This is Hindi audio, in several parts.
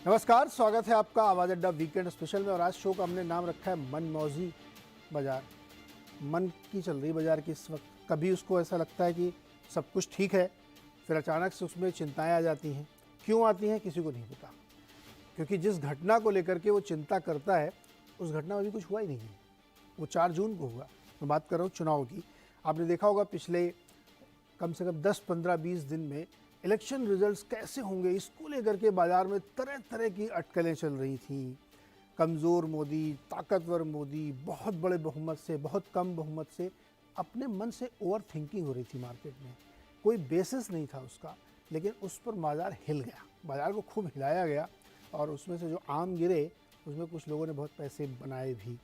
नमस्कार, स्वागत है आपका आवाज़ अड्डा वीकेंड स्पेशल में। और आज शो का हमने नाम रखा है मनमौजी बाजार। मन की चल रही बाजार की इस वक्त। कभी उसको ऐसा लगता है कि सब कुछ ठीक है, फिर अचानक से उसमें चिंताएं आ जाती हैं। क्यों आती हैं किसी को नहीं पता, क्योंकि जिस घटना को लेकर के वो चिंता करता है उस घटना में अभी कुछ हुआ ही नहीं है। वो 4 जून को हुआ। मैं बात कर रहा हूँ चुनाव की। आपने देखा होगा पिछले कम से कम 10, 15, 20 दिन में इलेक्शन रिजल्ट्स कैसे होंगे, इसको लेकर के बाजार में तरह तरह की अटकलें चल रही थी। कमज़ोर मोदी, ताकतवर मोदी, बहुत बड़े बहुमत से, बहुत कम बहुमत से, अपने मन से ओवर थिंकिंग हो रही थी मार्केट में। कोई बेसिस नहीं था उसका, लेकिन उस पर बाजार हिल गया। बाजार को खूब हिलाया गया और उसमें से जो आम गिरे उसमें कुछ लोगों ने बहुत पैसे बनाए भी।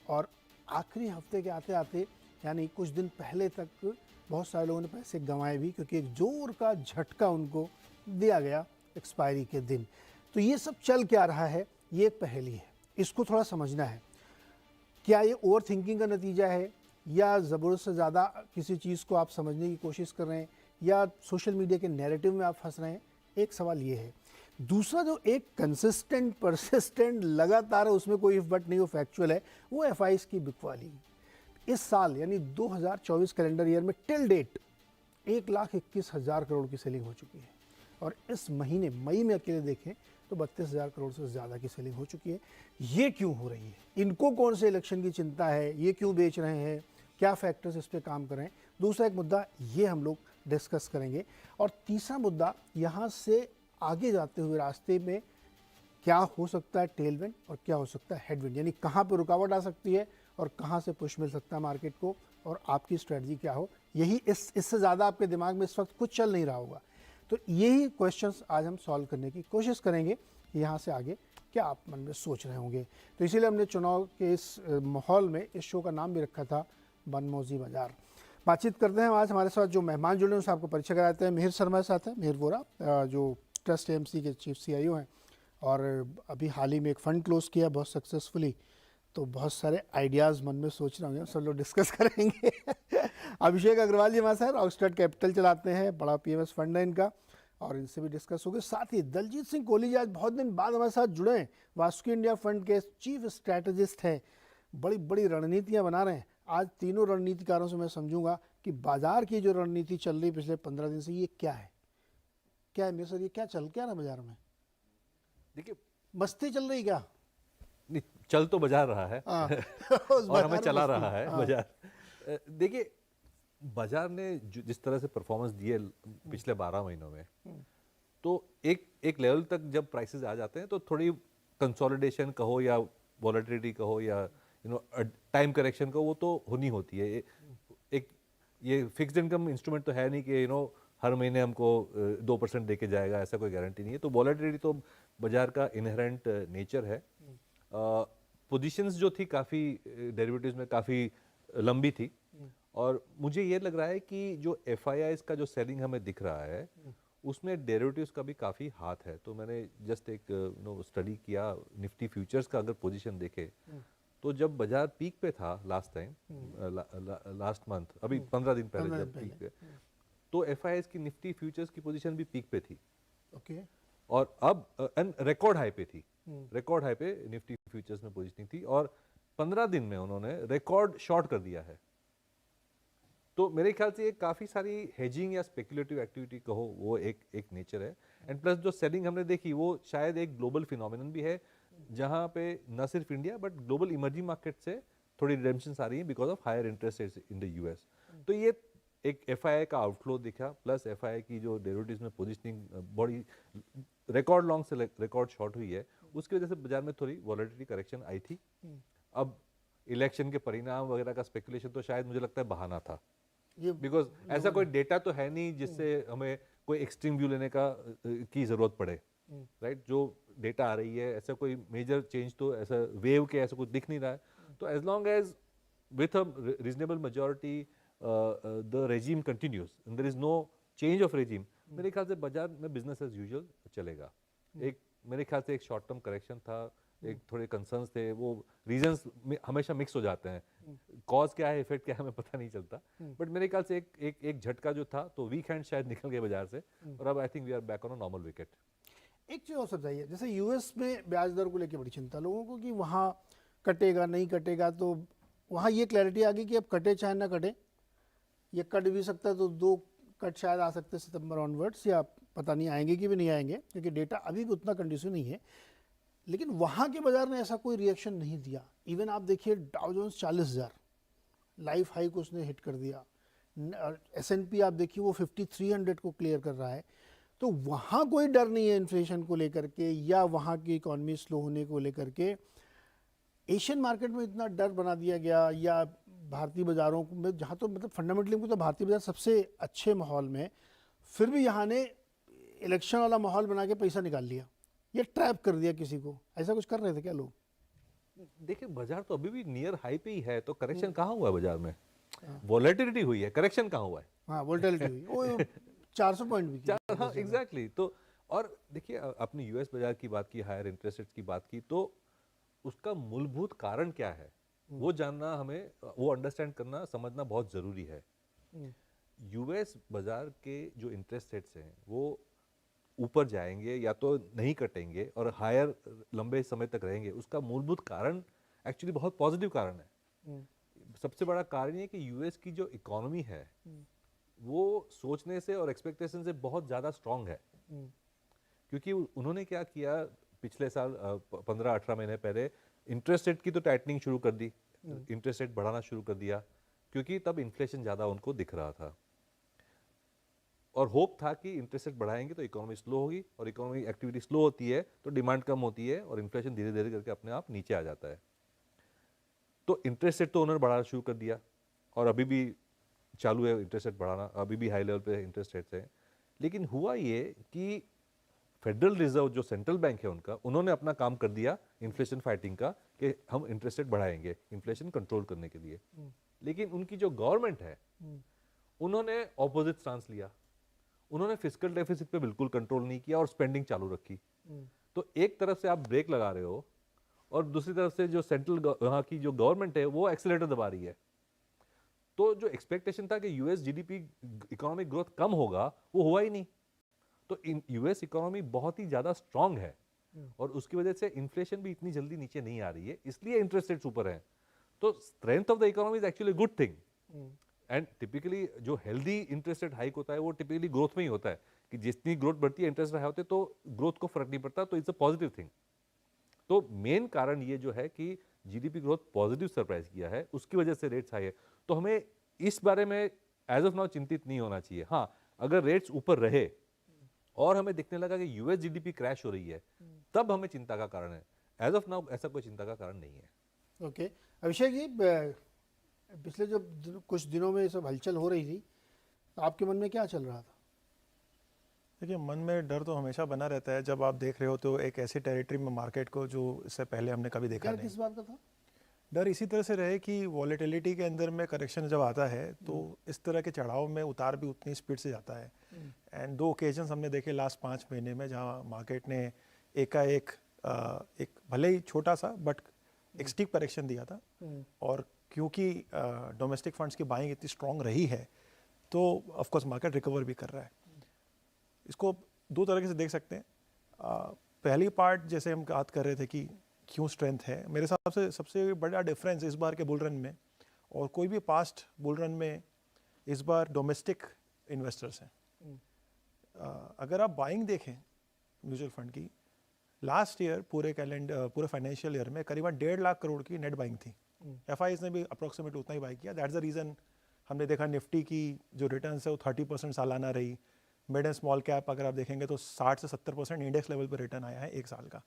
और आखिरी हफ्ते के आते आते, यानी कुछ दिन पहले तक, बहुत सारे लोगों ने पैसे गंवाए भी, क्योंकि एक जोर का झटका उनको दिया गया एक्सपायरी के दिन। तो ये सब चल क्या रहा है, ये एक पहेली है, इसको थोड़ा समझना है। क्या ये ओवर थिंकिंग का नतीजा है, या ज़रूरत से ज़्यादा किसी चीज़ को आप समझने की कोशिश कर रहे हैं, या सोशल मीडिया के नैरेटिव में आप फंस रहे हैं? एक सवाल ये है। दूसरा, जो एक कंसिस्टेंट, परसिस्टेंट, लगातार, उसमें कोई इफ बट नहीं, वो फैक्चुअल है, वो एफआईज की बिकवाली। इस साल यानी 2024 कैलेंडर ईयर में टिल डेट 1,21,000 करोड़ की सेलिंग हो चुकी है। और इस महीने मई में अकेले देखें तो 32,000 करोड़ से ज़्यादा की सेलिंग हो चुकी है। ये क्यों हो रही है? इनको कौन से इलेक्शन की चिंता है? ये क्यों बेच रहे हैं? क्या फैक्टर्स इस पे काम कर रहे हैं? दूसरा एक मुद्दा ये हम लोग डिस्कस करेंगे। और तीसरा मुद्दा, यहाँ से आगे जाते हुए रास्ते में क्या हो सकता है टेलविंड और क्या हो सकता है हेडविंड, यानी कहाँ पर रुकावट आ सकती है और कहाँ से पुश मिल सकता है मार्केट को, और आपकी स्ट्रेटजी क्या हो। यही इससे ज़्यादा आपके दिमाग में इस वक्त कुछ चल नहीं रहा होगा। तो यही क्वेश्चंस आज हम सॉल्व करने की कोशिश करेंगे कि यहाँ से आगे क्या आप मन में सोच रहे होंगे। तो इसीलिए हमने चुनाव के इस माहौल में इस शो का नाम भी रखा था मनमौजी बाजार। बातचीत करते हैं आज। हमारे साथ जो मेहमान जुड़े हैं उससे आपको परिचय कराते हैं। मिहिर शर्मा साथ हैं, मिहिर वोरा, जो ट्रस्ट एएमसी के चीफ CIO हैं, और अभी हाल ही में एक फ़ंड क्लोज़ किया बहुत सक्सेसफुली। तो बहुत सारे आइडियाज़ मन में सोच रहे होंगे, सब लोग डिस्कस करेंगे। अभिषेक अग्रवाल जी हमारे साथ ऑक्सफोर्ड कैपिटल चलाते हैं, बड़ा PMS फंड है इनका, और इनसे भी डिस्कस होगी। साथ ही दलजीत सिंह कोहली जी आज बहुत दिन बाद हमारे साथ जुड़े हैं, वास्को इंडिया फंड के चीफ स्ट्रैटेजिस्ट हैं, बड़ी बड़ी रणनीतियाँ बना रहे हैं। आज तीनों रणनीतिकारों से मैं समझूंगा कि बाजार की जो रणनीति चल रही पिछले 15 दिन से, ये क्या है, क्या है मेरे सर, ये क्या चल क्या रहा है बाजार में? देखिए, मस्ती चल रही क्या? नहीं, चल तो बाजार रहा है और हमें चला रहा है बाजार। देखिए, बाजार ने जिस तरह से परफॉर्मेंस दी है पिछले 12 महीनों में, तो एक लेवल तक जब प्राइसेस आ जाते हैं तो थोड़ी कंसोलिडेशन कहो या वॉलेटिलिटी कहो या टाइम करेक्शन कहो, वो तो होनी होती है। एक ये फिक्स्ड इनकम इंस्ट्रूमेंट तो है नहीं कि हर महीने हमको 2% दे के जाएगा, ऐसा कोई गारंटी नहीं है। तो वॉलेटिलिटी तो बाजार का इनहेरेंट नेचर है। पोजीशंस जो थी काफ़ी डेरिवेटिव्स में काफ़ी लंबी थी, और मुझे ये लग रहा है कि जो FIIs का जो सेलिंग हमें दिख रहा है उसमें डेरिवेटिव्स का भी काफ़ी हाथ है। तो मैंने जस्ट एक स्टडी किया निफ्टी फ्यूचर्स का, अगर पोजीशन देखे तो जब बाजार पीक पे था लास्ट टाइम, लास्ट मंथ, अभी 15 दिन पहले जब पीक पे, तो FIIs की निफ्टी फ्यूचर्स की पोजीशन भी पीक पे थी। ओके। और अब रिकॉर्ड हाई पे थी, रिकॉर्ड हाई पे निफ्टी फ्यूचर्स में पोजीशनिंग थी, और 15 दिन में उन्होंने रिकॉर्ड शॉर्ट कर दिया है। तो मेरे ख्याल से ये काफ़ी सारी हेजिंग या स्पेकुलेटिव एक्टिविटी कहो, वो एक नेचर है। एंड प्लस जो सेलिंग हमने देखी वो शायद एक ग्लोबल फिनोमिनन भी है, जहां पे न सिर्फ India but global emerging market से थोड़ी रिडेम्पशंस आ रही हैं because of higher interest rates in the US। तो ये एक FII का आउटफ्लो दिखा, प्लस FII की जो डेरिवेटिव्स में पोजीशनिंग बड़ी रिकॉर्ड लॉन्ग से रिकॉर्ड शॉर्ट हुई है, उसकी वजह से बाजार में थोड़ी वॉलेटिलिटी करेक्शन आई थी। अब इलेक्शन के परिणाम वगैरह का स्पेकुलेशन तो शायद मुझे लगता है बहाना था, बिकॉज ऐसा कोई डेटा तो है नहीं जिससे हमें कोई एक्सट्रीम व्यू लेने का की जरूरत पड़े, राइट। जो डेटा आ रही है ऐसा कोई मेजर चेंज तो ऐसा वेव के ऐसा कुछ दिख नहीं रहा है। तो as long as with a reasonable majority the regime continues and there is no change of regime, मेरे ख्याल से बाजार में बिजनेस एज यूजुअल चलेगा। एक मेरे ख्याल से एक शॉर्ट टर्म करेक्शन था, एक थोड़े कंसर्न्स थे, वो रीजंस हमेशा मिक्स हो जाते हैं, कॉज क्या है इफेक्ट क्या है हमें पता नहीं चलता। बट मेरे ख्याल से एक झटका जो था, तो वीक हैंड शायद निकल गए बाजार से, और अब I think we are back on a normal wicket. एक चीज़ और समझाइए, जैसे यूएस में ब्याज दर को लेकर बड़ी चिंता लोगों को कि वहाँ कटेगा नहीं कटेगा, तो वहाँ ये क्लैरिटी आ गई कि अब कटे चाहे ना कटे, ये कट भी सकता है, तो 2 कट शायद आ सकते हैं सितंबर ऑनवर्ड्स, या पता नहीं आएंगे कि भी नहीं आएंगे, क्योंकि डेटा अभी भी उतना कंडीशन नहीं है। लेकिन वहाँ के बाजार ने ऐसा कोई रिएक्शन नहीं दिया। इवन आप देखिए डाउ जोन्स 40,000 लाइफ हाइक उसने हिट कर दिया, S&P आप देखिए वो 5300 को क्लियर कर रहा है। तो वहाँ कोई डर नहीं है इन्फ्लेशन को लेकर के या वहाँ की इकॉनमी स्लो होने को लेकर के। एशियन मार्केट में इतना डर बना दिया गया, या भारतीय बाज़ारों में, जहाँ तो मतलब फंडामेंटली तो भारतीय बाज़ार सबसे अच्छे माहौल में, फिर भी यहाँ ने इलेक्शन वाला माहौल बना के पैसा निकाल लिया, ये ट्रैप कर दिया किसी को। ऐसा कुछ कर रहे थे क्या लोग? देखिए बाजार तो अभी भी नियर हाई पे ही है, तो करेक्शन कहाँ हुआ है बाजार में? वॉलेटिलिटी हुई है, करेक्शन कहाँ हुआ है? हाँ, वोल्टिलिटी हुई, वो 400 पॉइंट भी किया। हाँ एग्जैक्टली। तो और देखिए आपने यूएस बाजार की बात की, हायर इंटरेस्ट रेट्स की बात की, तो उसका मूलभूत कारण क्या है वो जानना, हमें वो अंडरस्टैंड करना, समझना बहुत जरूरी है। यूएस बाजार के जो इंटरेस्ट रेट्स हैं वो ऊपर जाएंगे या तो नहीं कटेंगे और हायर लंबे समय तक रहेंगे, उसका मूलभूत कारण एक्चुअली बहुत पॉजिटिव कारण है। सबसे बड़ा कारण ये कि यूएस की जो इकोनॉमी है वो सोचने से और एक्सपेक्टेशन से बहुत ज़्यादा स्ट्रांग है। क्योंकि उन्होंने क्या किया, पिछले साल 15-18 महीने पहले इंटरेस्ट रेट की तो टाइटनिंग शुरू कर दी, इंटरेस्ट रेट बढ़ाना शुरू कर दिया, क्योंकि तब इन्फ्लेशन ज़्यादा उनको दिख रहा था और होप था कि इंटरेस्ट रेट बढ़ाएंगे तो इकोनॉमी स्लो होगी, और इकोनॉमी एक्टिविटी स्लो होती है तो डिमांड कम होती है और इन्फ्लेशन धीरे धीरे करके अपने आप नीचे आ जाता है। तो इंटरेस्ट रेट तो उन्होंने बढ़ाना शुरू कर दिया और अभी भी चालू है इंटरेस्ट रेट बढ़ाना, अभी भी हाई लेवल पे इंटरेस्ट रेट्स हैं। लेकिन हुआ ये कि फेडरल रिजर्व जो सेंट्रल बैंक है उनका, उन्होंने अपना काम कर दिया इन्फ्लेशन फाइटिंग का कि हम इंटरेस्ट रेट बढ़ाएंगे इन्फ्लेशन कंट्रोल करने के लिए। लेकिन उनकी जो गवर्नमेंट है उन्होंने ऑपोजिट स्टांस लिया, उन्होंने फिस्कल डेफिसिट पे बिल्कुल कंट्रोल नहीं किया और स्पेंडिंग चालू रखी। तो एक तरफ से आप ब्रेक लगा रहे हो और दूसरी तरफ से जो सेंट्रल वहाँ की जो गवर्नमेंट है वो एक्सेलेरेटर दबा रही है। तो जो एक्सपेक्टेशन था कि यूएस जीडीपी इकोनॉमिक ग्रोथ कम होगा वो हुआ ही नहीं। तो यूएस इकोनॉमी बहुत ही ज्यादा स्ट्रांग है और उसकी वजह से इन्फ्लेशन भी इतनी जल्दी नीचे नहीं आ रही है, इसलिए इंटरेस्ट रेट्स ऊपर हैं। तो strength of the economy is actually good thing. And typically जो हेल्दी इंटरेस्ट रेट हाइक होता है वो टिपिकली ग्रोथ में ही होता है, कि जितनी ग्रोथ बढ़ती है इंटरेस्ट रेट हाई होते तो ग्रोथ को फर्क नहीं पड़ता, तो इट्स अ पॉजिटिव थिंग। तो मेन कारण ये जो है कि जीडीपी ग्रोथ पॉजिटिव सरप्राइज किया है, उसकी वजह से रेट्स हाई है। तो हमें इस बारे में एज ऑफ नाउ चिंतित नहीं होना चाहिए। हाँ, अगर रेट्स ऊपर रहे और हमें दिखने लगा कि यूएस जीडीपी क्रैश हो रही है, तब हमें चिंता का कारण है। एज ऑफ नाउ ऐसा कोई चिंता का कारण नहीं है। ओके, अभिषेक जी, पिछले जो कुछ दिनों में सब हलचल हो रही थी, तो आपके मन में क्या चल रहा था? देखिए, मन में डर तो हमेशा बना रहता है जब आप देख रहे हो तो एक ऐसी टेरिटरी में मार्केट को जो इससे पहले हमने कभी देखा डर नहीं। किस बात का था? डर इसी तरह से रहे कि वॉलेटिलिटी के अंदर में करेक्शन जब आता है तो इस तरह के चढ़ाव में उतार भी उतनी स्पीड से जाता है। एंड 2 ओकेजन्स हमने देखे लास्ट 5 महीने में जहां मार्केट ने एकाएक एक भले ही छोटा सा बट एक स्टीप करेक्शन दिया था। और क्योंकि डोमेस्टिक फंड्स की बाइंग इतनी स्ट्रांग रही है तो ऑफकोर्स मार्केट रिकवर भी कर रहा है। इसको 2 तरीके से देख सकते हैं। पहली पार्ट जैसे हम बात कर रहे थे कि क्यों स्ट्रेंथ है, मेरे हिसाब से सबसे बड़ा डिफरेंस इस बार के बुल रन में और कोई भी पास्ट बुल रन में इस बार डोमेस्टिक इन्वेस्टर्स हैं। अगर आप बाइंग देखें म्यूचुअल फंड की, लास्ट ईयर पूरे फाइनेंशियल ईयर में करीबन 1.5 लाख करोड़ की नेट बाइंग थी। एफआईज ने भी अप्रोक्सीमेट उतना ही बाई किया। दैट्स द रीज़न हमने देखा निफ्टी की जो रिटर्न्स है वो 30% सालाना रही। मिड एंड स्मॉल कैप अगर आप देखेंगे तो 60 से 70% इंडेक्स लेवल पर रिटर्न आया है 1 साल का।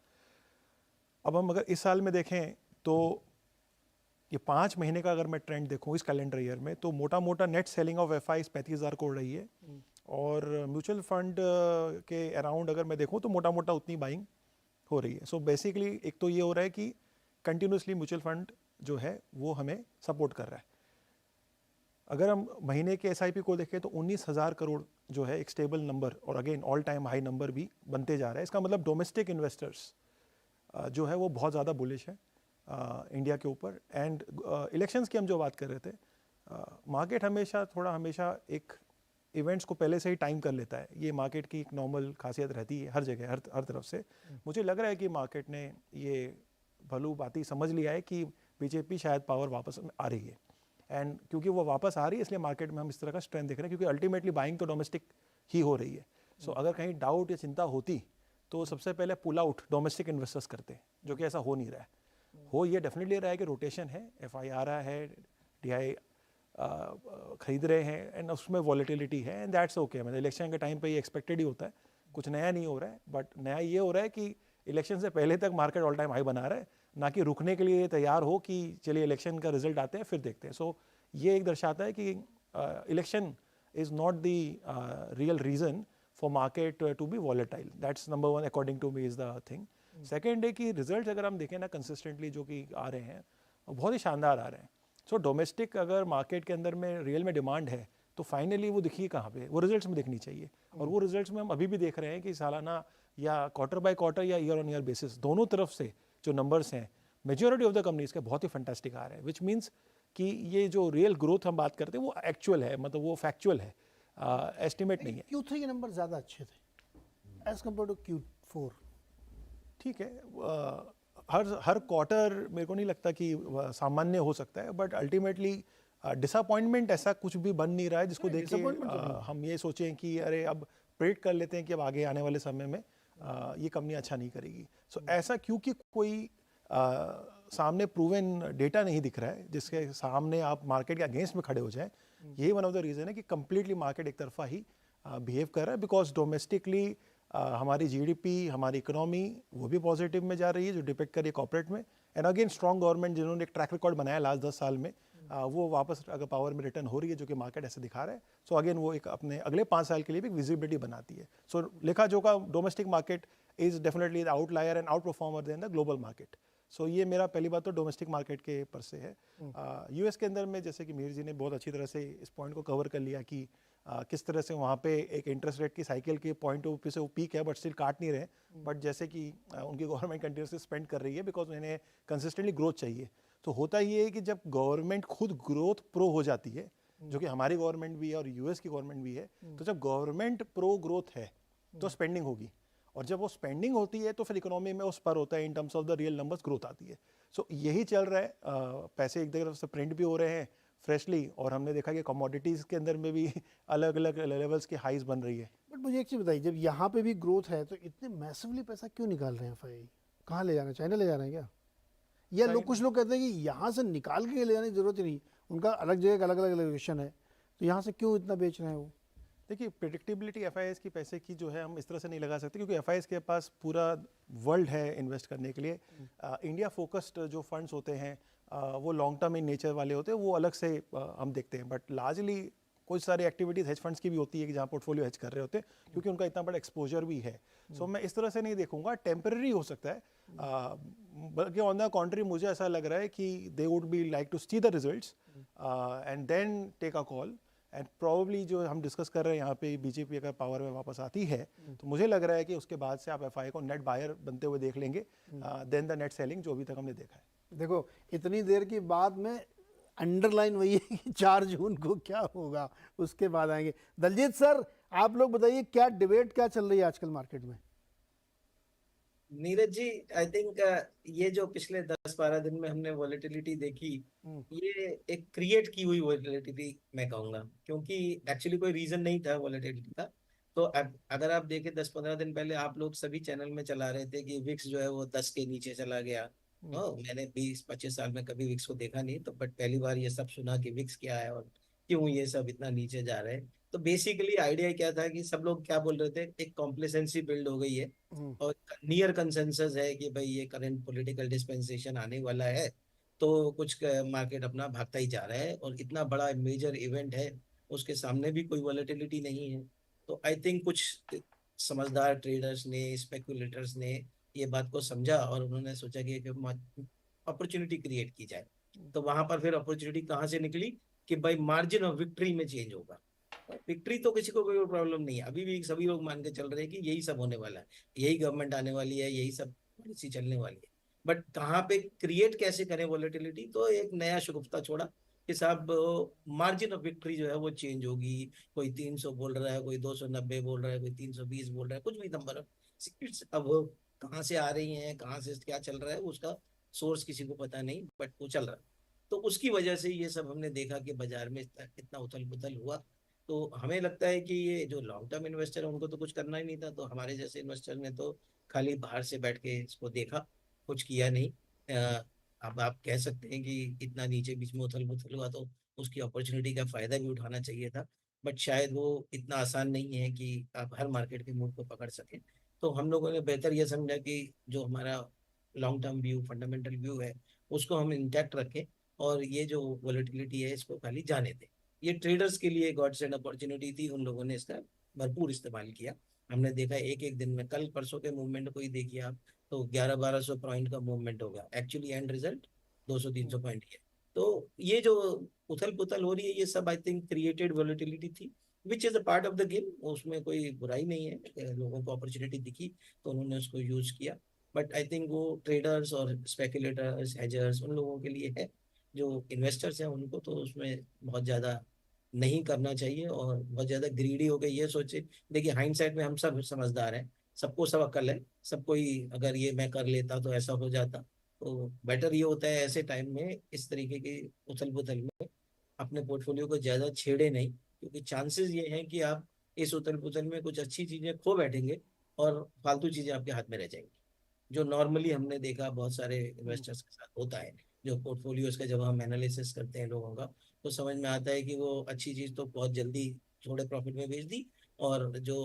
अब हम अगर इस साल में देखें तो ये 5 महीने का अगर मैं ट्रेंड देखूं इस कैलेंडर ईयर में, तो मोटा मोटा net selling of FIIs 35,000 crore रही है और म्यूचुअल फंड के अराउंड अगर मैं देखूं तो मोटा मोटा उतनी बाइंग हो रही है। सो बेसिकली एक तो ये हो रहा है कि कंटिन्यूसली म्यूचुअल फंड जो है वो हमें सपोर्ट कर रहा है। अगर हम महीने के एसआईपी को देखें तो 19,000 करोड़ जो है एक स्टेबल नंबर और again all time high number भी बनते जा रहा है। इसका मतलब डोमेस्टिक इन्वेस्टर्स जो है वो बहुत ज़्यादा बुलिश है इंडिया के ऊपर। एंड इलेक्शंस की हम जो बात कर रहे थे, मार्केट हमेशा एक इवेंट्स को पहले से ही टाइम कर लेता है। ये मार्केट की एक नॉर्मल खासियत रहती है हर जगह, हर तरफ से। मुझे लग रहा है कि मार्केट ने ये भलू बाती समझ लिया है कि बीजेपी शायद पावर वापस आ रही है, एंड क्योंकि वो वापस आ रही है इसलिए मार्केट में हम इस तरह का स्ट्रेंथ देख रहे हैं, क्योंकि अल्टीमेटली बाइंग तो डोमेस्टिक ही हो रही है। सो अगर कहीं डाउट या चिंता होती तो सबसे पहले पुल आउट डोमेस्टिक इन्वेस्टर्स करते हैं, जो कि ऐसा हो नहीं रहा है। हो ये डेफिनेटली रहा है कि रोटेशन है, एफआई आ रहा है, डीआई खरीद रहे हैं, एंड उसमें वॉलेटिलिटी है, एंड दैट्स ओके। मतलब इलेक्शन के टाइम पे ये एक्सपेक्टेड ही होता है, कुछ नया नहीं हो रहा है। बट नया ये हो रहा है कि इलेक्शन से पहले तक मार्केट ऑल टाइम हाई बना रहा है, ना कि रुकने के लिए तैयार हो कि चलिए इलेक्शन का रिजल्ट आते हैं फिर देखते हैं। सो ये एक दर्शाता है कि election is not the real reason for market to be volatile. That's number one according to me is the thing. Second है कि रिजल्ट अगर हम देखें ना कंसिस्टेंटली जो कि आ रहे हैं बहुत ही शानदार आ रहे हैं। सो डोमेस्टिक अगर मार्केट के अंदर में रियल में डिमांड है तो फाइनली वो दिखी कहाँ पे, वो रिजल्ट्स में दिखनी चाहिए। और वो रिजल्ट्स में हम अभी भी देख रहे हैं कि सालाना या क्वार्टर बाय क्वार्टर या ईयर ऑन ईयर बेसिस दोनों तरफ से जो नंबर्स हैं मेजॉरिटी ऑफ द कंपनीज के बहुत ही फैंटास्टिक आ रहे हैं, विच मीन्स कि ये जो रियल ग्रोथ हम बात करते हैं वो एक्चुअल है, मतलब वो फैक्चुअल है, एस्टिमेट नहीं है। Q3 के नंबर ज़्यादा अच्छे थे एज कम्पेयर टू Q4। ठीक है, हर क्वार्टर मेरे को नहीं लगता कि सामान्य हो सकता है, बट अल्टीमेटली डिसअपॉइंटमेंट ऐसा कुछ भी बन नहीं रहा है जिसको देख के हम ये सोचें कि अरे अब प्रेडिक्ट कर लेते हैं कि अब आगे आने वाले समय में ये कंपनी अच्छा नहीं करेगी। सो ऐसा क्योंकि कोई सामने प्रूवन डेटा नहीं दिख रहा है जिसके सामने आप मार्केट के अगेंस्ट में खड़े हो जाएं, यही वन ऑफ द रीज़न है कि कंप्लीटली मार्केट एक तरफा ही बिहेव कर रहा है। बिकॉज डोमेस्टिकली हमारी जीडीपी, हमारी इकोनॉमी वो भी पॉजिटिव में जा रही है जो डिपेक्ट कर रही है कॉर्पोरेट में, एंड अगेन स्ट्रॉन्ग गवर्नमेंट जिन्होंने एक ट्रैक रिकॉर्ड बनाया लास्ट 10 साल में, वो वापस अगर पावर में रिटर्न हो रही है जो कि मार्केट ऐसे दिखा रहा है। सो अगेन वो एक अपने अगले 5 साल के लिए भी एक विजिबिलिटी बनाती है। सो लेखा जोखा domestic market is definitely the outlier and outperformer than the global market. So ये मेरा पहली बात तो डोमेस्टिक मार्केट के पर से है। यूएस के अंदर में जैसे कि मीर जी ने बहुत अच्छी तरह से इस पॉइंट को कवर कर लिया कि किस तरह से वहाँ पे एक इंटरेस्ट रेट की साइकिल के पॉइंट ऑफ व्यू से वो पीक है बट स्टिल काट नहीं रहे, बट जैसे कि उनकी गवर्नमेंट कंटिन्यूसली स्पेंड कर रही है बिकॉज उन्हें कंसिस्टेंटली ग्रोथ चाहिए। तो होता ये है कि जब गवर्नमेंट खुद ग्रोथ प्रो हो जाती है, जो कि हमारी गवर्नमेंट भी है और यूएस की गवर्नमेंट भी है, तो जब गवर्नमेंट प्रो ग्रोथ है तो स्पेंडिंग होगी, और जब वो स्पेंडिंग होती है तो फिर इकोनॉमी में उस पर होता है in terms of the real numbers growth आती है। सो यही चल रहा है, पैसे एक तरफ से प्रिंट भी हो रहे हैं फ्रेशली, और हमने देखा कि कमोडिटीज़ के अंदर में भी अलग अलग लेवल्स की हाइज बन रही है। बट मुझे एक चीज़ बताइए, जब यहाँ पे भी ग्रोथ है तो इतने मैसिवली पैसा क्यों निकाल रहे हैं एफआई? कहाँ ले जा रहे हैं? चाइना ले जा रहे हैं क्या? या लोग, कुछ लोग कहते हैं कि यहाँ से निकाल के ले जाने की जरूरत ही नहीं, उनका अलग जगह का अलग अलग लोकेशन है, तो यहाँ से क्यों इतना बेच रहे हैं वो? देखिए, प्रिडिक्टेबिलिटी एफआईएस की पैसे की जो है हम इस तरह से नहीं लगा सकते, क्योंकि एफआईएस के पास पूरा वर्ल्ड है इन्वेस्ट करने के लिए। इंडिया फोकस्ड जो फंड्स होते हैं वो लॉन्ग टर्म इन नेचर वाले होते हैं, वो अलग से हम देखते हैं। बट लार्जली कुछ सारी एक्टिविटीज़ हेज फंड्स की भी होती है कि जहाँ पोर्टफोलियो हेज कर रहे होते हैं, क्योंकि उनका इतना बड़ा एक्सपोजर भी है। सो मैं इस तरह से नहीं देखूंगा, टेम्पररी हो सकता है, बल्कि ऑन द कॉन्ट्री मुझे ऐसा लग रहा है कि they would be like to see the results and then take a call. And probably जो हम डिस्कस कर रहे हैं यहाँ पे, बीजेपी अगर पावर में वापस आती है तो मुझे लग रहा है कि उसके बाद से आप एफआई को नेट बायर बनते हुए देख लेंगे देन द नेट सेलिंग जो अभी तक हमने देखा है। देखो, इतनी देर की बाद में अंडरलाइन वही है कि 4 जून को क्या होगा, उसके बाद आएंगे। दलजीत सर, आप लोग बताइए, क्या डिबेट क्या चल रही है आजकल मार्केट में? नीरज जी, आई थिंक ये जो पिछले 10-12 दिन में हमने वॉलेटिलिटी देखी, ये एक क्रिएट की हुई वॉलेटिलिटी मैं कहूंगा, क्योंकि एक्चुअली कोई रीजन नहीं था वॉलेटिलिटी का। तो अगर आप देखें 10-15 दिन पहले आप लोग सभी चैनल में चला रहे थे कि विक्स जो है वो 10 के नीचे चला गया। मैंने 20-25 साल में कभी विक्स को देखा नहीं, तो बट पहली बार ये सब सुना कि विक्स क्या है और क्यों ये सब इतना नीचे जा रहे हैं। तो बेसिकली आइडिया क्या था कि सब लोग क्या बोल रहे थे, एक कॉम्प्लेसेंसी बिल्ड हो गई है और नियर कंसेंसस है कि भाई ये करंट पॉलिटिकल डिस्पेंसेशन आने वाला है, तो कुछ मार्केट अपना भागता ही जा रहा है और इतना बड़ा मेजर इवेंट है, उसके सामने भी कोई वॉलेटिलिटी नहीं है। तो आई थिंक कुछ समझदार ट्रेडर्स ने, स्पेकुलेटर्स ने ये बात को समझा और उन्होंने सोचा कि अपॉर्चुनिटी क्रिएट की जाए। तो वहां पर फिर अपॉर्चुनिटी कहाँ से निकली कि भाई मार्जिन ऑफ विक्ट्री में चेंज होगा। विक्ट्री तो किसी को कोई प्रॉब्लम नहीं है, अभी भी सभी लोग मान के चल रहे हैं कि यही सब होने वाला है, यही गवर्नमेंट आने वाली है, यही सब पॉलिसी चलने वाली है। बट कहाँ पे क्रिएट कैसे करें वॉलेटिलिटी, तो एक नया शगुफ्ता छोड़ा कि साहब मार्जिन ऑफ विक्ट्री जो है वो चेंज होगी, कोई 300 बोल रहा है, कोई 290 बोल रहा है, कोई 320 बोल रहा है, कुछ भी नंबर सीट्स अब वो कहाँ से आ रही हैं, कहाँ से क्या चल रहा है उसका सोर्स किसी को पता नहीं, बट वो चल रहा है। तो उसकी वजह से ये सब हमने देखा कि बाजार में इतना उथल पुथल हुआ। तो हमें लगता है कि ये जो लॉन्ग टर्म इन्वेस्टर है उनको तो कुछ करना ही नहीं था, तो हमारे जैसे इन्वेस्टर ने तो खाली बाहर से बैठ के इसको देखा, कुछ किया नहीं। अब आप कह सकते हैं कि इतना नीचे बीच में उथल पुथल हुआ तो उसकी अपॉर्चुनिटी का फायदा भी उठाना चाहिए था, बट शायद वो इतना आसान नहीं है कि आप हर मार्केट के मूव को पकड़ सकें। तो हम लोगों ने बेहतर ये समझा कि जो हमारा long term view, fundamental view है, उसको हम इंटैक्ट रखें और ये जो वॉलेटिलिटी है इसको खाली जाने दें। ये ट्रेडर्स के लिए गॉड सेंड अपॉर्चुनिटी थी, उन लोगों ने इसका भरपूर इस्तेमाल किया। हमने देखा एक एक दिन में, कल परसों के मूवमेंट को ही देखिए आप, तो 1100-1200 पॉइंट का मूवमेंट हो गया, एक्चुअली एंड रिजल्ट 200-300 पॉइंट ही है। तो ये जो उथल पुथल हो रही है ये सब आई थिंक क्रिएटेड वॉलेटिलिटी थी, which is a part of the game, उसमें कोई बुराई नहीं है। लोगों को अपॉर्चुनिटी दिखी तो उन्होंने उसको यूज किया, बट आई थिंक वो ट्रेडर्स और स्पेकुलेटर्स, हेजर्स, उन लोगों के लिए है। जो इन्वेस्टर्स हैं उनको तो उसमें बहुत ज़्यादा नहीं करना चाहिए, और बहुत ज़्यादा ग्रीडी हो गए ये सोचे। देखिए हाइंडसाइड में हम सब समझदार हैं, सबको सब अक्ल है, सबको ही अगर ये मैं कर लेता तो ऐसा हो जाता। तो बेटर ये होता है ऐसे टाइम में इस तरीके के उथल पुथल में अपने पोर्टफोलियो को ज़्यादा छेड़े नहीं, क्योंकि चांसेस ये हैं कि आप इस उथल पुथल में कुछ अच्छी चीज़ें खो बैठेंगे और फालतू चीज़ें आपके हाथ में रह जाएंगी, जो नॉर्मली हमने देखा बहुत सारे इन्वेस्टर्स के साथ होता है। जो पोर्टफोलियोज का जब हम एनालिसिस करते हैं लोगों का, तो समझ में आता है कि वो अच्छी चीज़ तो बहुत जल्दी थोड़े प्रॉफिट में बेच दी, और जो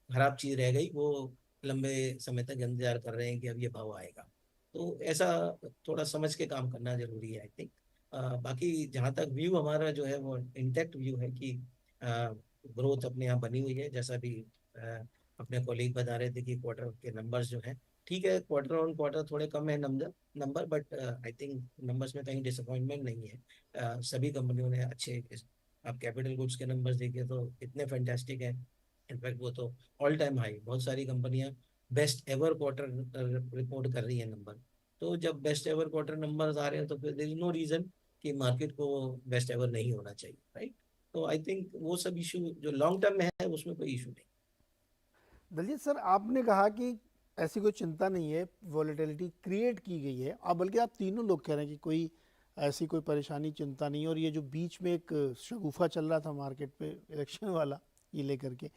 खराब चीज़ रह गई वो लंबे समय तक इंतजार कर रहे हैं कि अब ये भाव आएगा। तो ऐसा थोड़ा समझ के काम करना जरूरी है आई थिंक। बाकी जहाँ तक व्यू हमारा जो है वो इंटैक्ट व्यू है कि ग्रोथ अपने यहाँ बनी हुई है, जैसा भी अपने कॉलीग बता रहे थे कि क्वार्टर के नंबर्स जो हैं ठीक है, क्वार्टर ऑन क्वार्टर थोड़े कम है number, but I think numbers में कहीं डिसअपॉइंटमेंट नहीं है। सभी कंपनियों ने अच्छे, आप कैपिटल गुड्स के नंबर्स देखिए तो इतने फैंटास्टिक हैं, इनफैक्ट वो तो ऑल टाइम हाई, बहुत सारी कंपनियां बेस्ट एवर क्वार्टर रिपोर्ट कर रही है नंबर। तो जब बेस्ट एवर क्वार्टर नंबर्स आ रहे हैं तो फिर देयर इज नो रीजन कि मार्केट को बेस्ट एवर नहीं होना चाहिए, राइट। तो आई थिंक वो सब इशू जो लॉन्ग टर्म में है उसमें कोई इशू नहीं। दलजीत सर, आपने कहा कि ऐसी कोई चिंता नहीं है, वॉलेटिलिटी क्रिएट की गई है, अब बल्कि आप तीनों लोग कह रहे हैं कि कोई ऐसी कोई परेशानी, चिंता नहीं। और ये जो बीच में एक शगुफा चल रहा था मार्केट पे इलेक्शन वाला, ये लेकर के,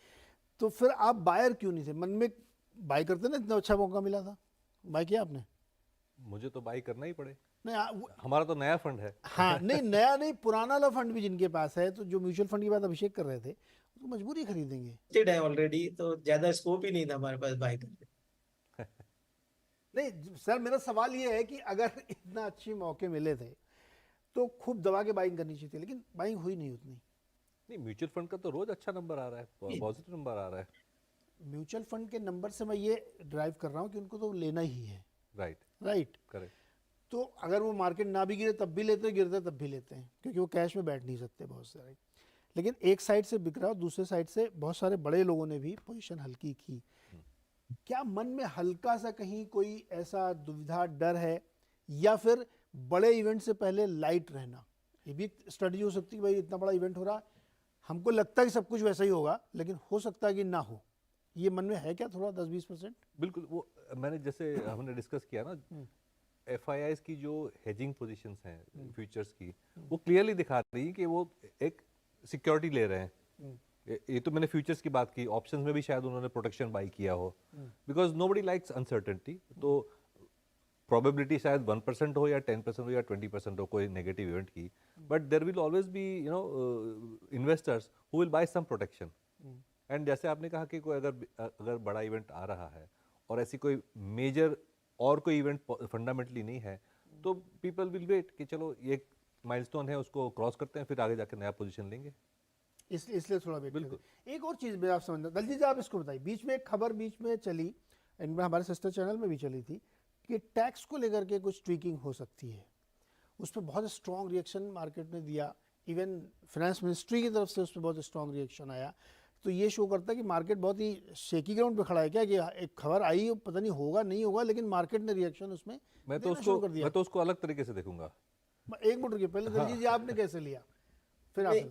तो फिर आप बायर क्यों नहीं थे? मन में बाय करते ना, इतना अच्छा मौका मिला था, बाय किया आपने? मुझे तो बाई करना ही पड़े, नहीं हमारा तो नया फंड है। हाँ, नहीं नया नहीं, पुराना वाला फंड भी जिनके पास है, तो जो म्यूचुअल फंड की बात अभिषेक कर रहे थे, तो मजबूरी खरीदेंगे। लिस्टेड है ऑलरेडी, तो ज्यादा स्कोप ही नहीं था हमारे पास बाय करने। नहीं सर, मेरा सवाल ये है कि अगर इतना अच्छे मौके मिले थे तो खूब दबा के बाइंग करनी चाहिए थी, लेकिन बाइंग हुई नहीं उतनी। नहीं, म्यूचुअल फंड का तो रोज अच्छा नंबर आ रहा है, पॉजिटिव नंबर आ रहा है। म्यूचुअल फंड के नंबर से मैं ये ड्राइव कर रहा हूँ कि उनको तो लेना ही है, राइट राइट। करेक्ट। तो अगर वो मार्केट ना भी गिरे तब भी लेते हैं, गिरते तब भी लेते हैं, क्योंकि वो कैश में बैठ नहीं सकते बहुत सारे। लेकिन एक साइड से बिक रहा है, दूसरे साइड से बहुत सारे बड़े लोगों ने भी पोजीशन हल्की की। क्या मन में हल्का सा कहीं कोई ऐसा दुविधा, डर है, या फिर बड़े इवेंट से पहले लाइट रहना, ये भी स्ट्रेटजी हो सकती है? भाई इतना बड़ा इवेंट हो रहा है, हमको लगता है कि सब कुछ वैसा ही होगा, लेकिन हो सकता है कि ना हो, ये मन में है क्या थोड़ा 10-20%? बिल्कुल, वो मैंने जैसे हमने डिस्कस किया ना, एफआईआईज की जो हेजिंग पोजीशंस हैं फ्यूचर्स की, वो क्लियरली दिखा रही है कि वो एक सिक्योरिटी ले रहे हैं। ये तो मैंने फ्यूचर्स की बात की, ऑप्शंस में भी शायद उन्होंने प्रोटेक्शन बाई किया हो, बिकॉज नोबडी लाइक्स अनसर्टेनिटी। तो प्रोबेबिलिटी शायद 1% हो या 10% हो या 20% हो कोई नेगेटिव इवेंट की, but there will always be investors who will buy some protection. And जैसे आपने कहा कि कोई अगर बड़ा इवेंट आ रहा है और ऐसी कोई मेजर और कोई इवेंट फंडामेंटली नहीं है, तो पीपल विल वेट कि चलो ये माइलस्टोन है, उसको क्रॉस करते हैं, फिर आगे जाकर नया पोजीशन लेंगे। इसलिए थोड़ा वेट बिल्कुल। करें। एक और चीज़ मैं आप समझना, दलजीत जी आप इसको बताइए, बीच में एक खबर बीच में चली, इनमें हमारे सिस्टर चैनल में भी चली थी, कि टैक्स को लेकर के कुछ ट्वीकिंग हो सकती है। उस पर बहुत स्ट्रॉन्ग रिएक्शन मार्केट ने दिया, इवन फाइनेंस मिनिस्ट्री की तरफ से उस पर बहुत स्ट्रॉन्ग रिएक्शन आया। तो ये शो करता है कि मार्केट बहुत ही शेकी ग्राउंड पे खड़ा है क्या, कि एक खबर आई, पता नहीं होगा नहीं होगा, लेकिन मार्केट ने रिएक्शन उसमें मैं तो देना शुरू कर दिया। उसको अलग तरीके से देखूंगा। एक मिनट रुकिए, पहले दलजीत जी आपने कैसे लिया, फिर आप। नहीं,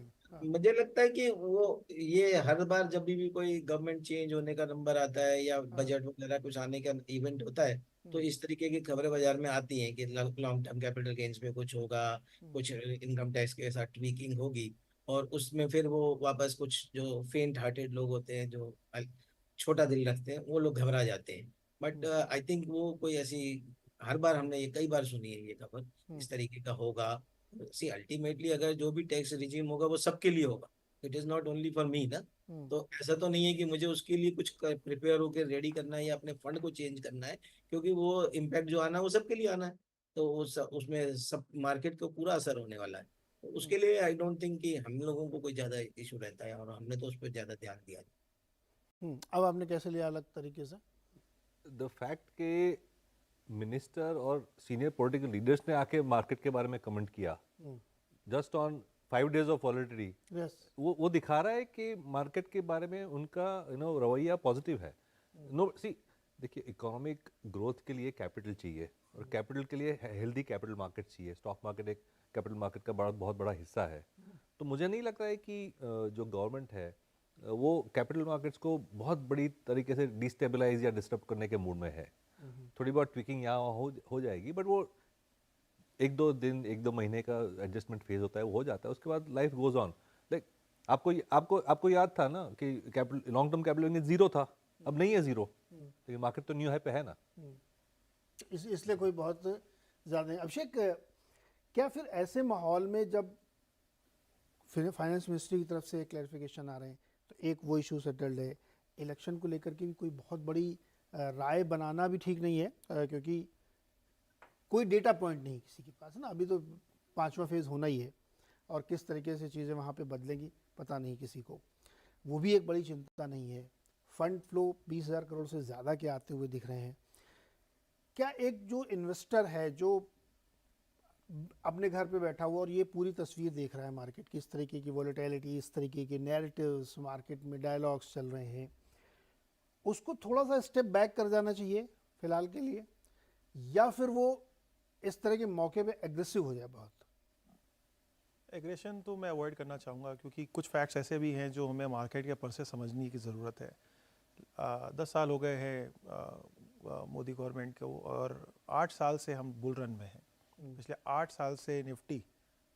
मुझे लगता है कि वो ये हर बार जब भी कोई गवर्नमेंट चेंज होने का नंबर आता है या बजट वगैरह कुछ आने का इवेंट होता है, तो इस तरीके की खबरें बाजार में आती हैं कि लॉन्ग टर्म कैपिटल गेन्स में कुछ होगा, कुछ इनकम टैक्स के साथ ट्वीकिंग होगी, और उसमें फिर वो वापस कुछ जो फेंट हार्टेड लोग होते हैं, जो छोटा दिल रखते हैं, वो लोग घबरा जाते हैं। बट आई थिंक वो कोई ऐसी, हर बार हमने ये कई बार सुनी है ये खबर इस तरीके का होगा। सी अल्टीमेटली अगर जो भी टैक्स रिजीम होगा वो सबके लिए होगा, it is not only for me ना। तो ऐसा तो नहीं है कि मुझे उसके लिए कुछ प्रिपेयर होकर रेडी करना है या अपने फंड को चेंज करना है, क्योंकि वो इम्पैक्ट जो आना है वो सबके लिए आना है। तो उसमें सब मार्केट को पूरा असर होने वाला है। तो उसके लिए आई डोंट थिंक कि हम लोगों को कोई ज्यादा इशू रहता है, और हमने तो उस पर ज्यादा ध्यान दिया। अब आपने कैसे लिया अलग तरीके से? द फैक्ट के मिनिस्टर और सीनियर पॉलिटिकल लीडर्स ने आके मार्केट के बारे में कमेंट किया just on 5 days of volatility, yes, वो दिखा रहा है कि मार्केट के बारे में उनका रवैया पॉजिटिव है। नो सी, देखिए इकोनॉमिक ग्रोथ के लिए कैपिटल चाहिए, और कैपिटल के लिए हेल्दी कैपिटल मार्केट चाहिए। स्टॉक मार्केट एक कैपिटल मार्केट का बहुत बड़ा हिस्सा है। तो मुझे नहीं लगता है कि जो गवर्नमेंट है वो कैपिटल मार्केट्स को बहुत बड़ी तरीके से डिस्टेबलाइज या डिस्टर्ब करने के मूड में है। थोड़ी बहुत ट्विकिंग यहाँ हो जाएगी, बट वो 1-2 दिन 1-2 महीने का एडजस्टमेंट फेज होता है, वो हो जाता है। उसके बाद लाइफ गोज ऑन। लाइक आपको याद था ना कि capital long term capital gain zero था, अब नहीं है जीरो, लेकिन मार्केट तो न्यू हाई पे है ना। इसलिए कोई बहुत ज़्यादा नहीं। अभिषेक, क्या फिर ऐसे माहौल में जब फाइनेंस मिनिस्ट्री की तरफ से क्लैरिफिकेशन आ रहे हैं, तो एक वो इशू सेटल्ड है, इलेक्शन को लेकर के भी कोई बहुत बड़ी राय बनाना भी ठीक नहीं है, क्योंकि कोई डेटा पॉइंट नहीं किसी के पास ना। अभी तो 5वां फेज़ होना ही है, और किस तरीके से चीज़ें वहाँ पे बदलेंगी पता नहीं किसी को। वो भी एक बड़ी चिंता नहीं है। फंड फ्लो 20,000 करोड़ से ज़्यादा के आते हुए दिख रहे हैं। क्या एक जो इन्वेस्टर है जो अपने घर पे बैठा हुआ और ये पूरी तस्वीर देख रहा है मार्केट की, इस तरीके की वॉलेटिलिटी, इस तरीके के नैरेटिव्स मार्केट में, डायलॉग्स चल रहे हैं, उसको थोड़ा सा स्टेप बैक कर जाना चाहिए फिलहाल के लिए, या फिर वो इस तरह के मौके पे एग्रेसिव हो जाए? बहुत एग्रेशन तो मैं अवॉइड करना चाहूँगा, क्योंकि कुछ फैक्ट्स ऐसे भी हैं जो हमें मार्केट के पर से समझने की ज़रूरत है। 10 साल हो गए हैं मोदी गवर्नमेंट को, और 8 साल से हम बुल रन में हैं। पिछले 8 साल से निफ्टी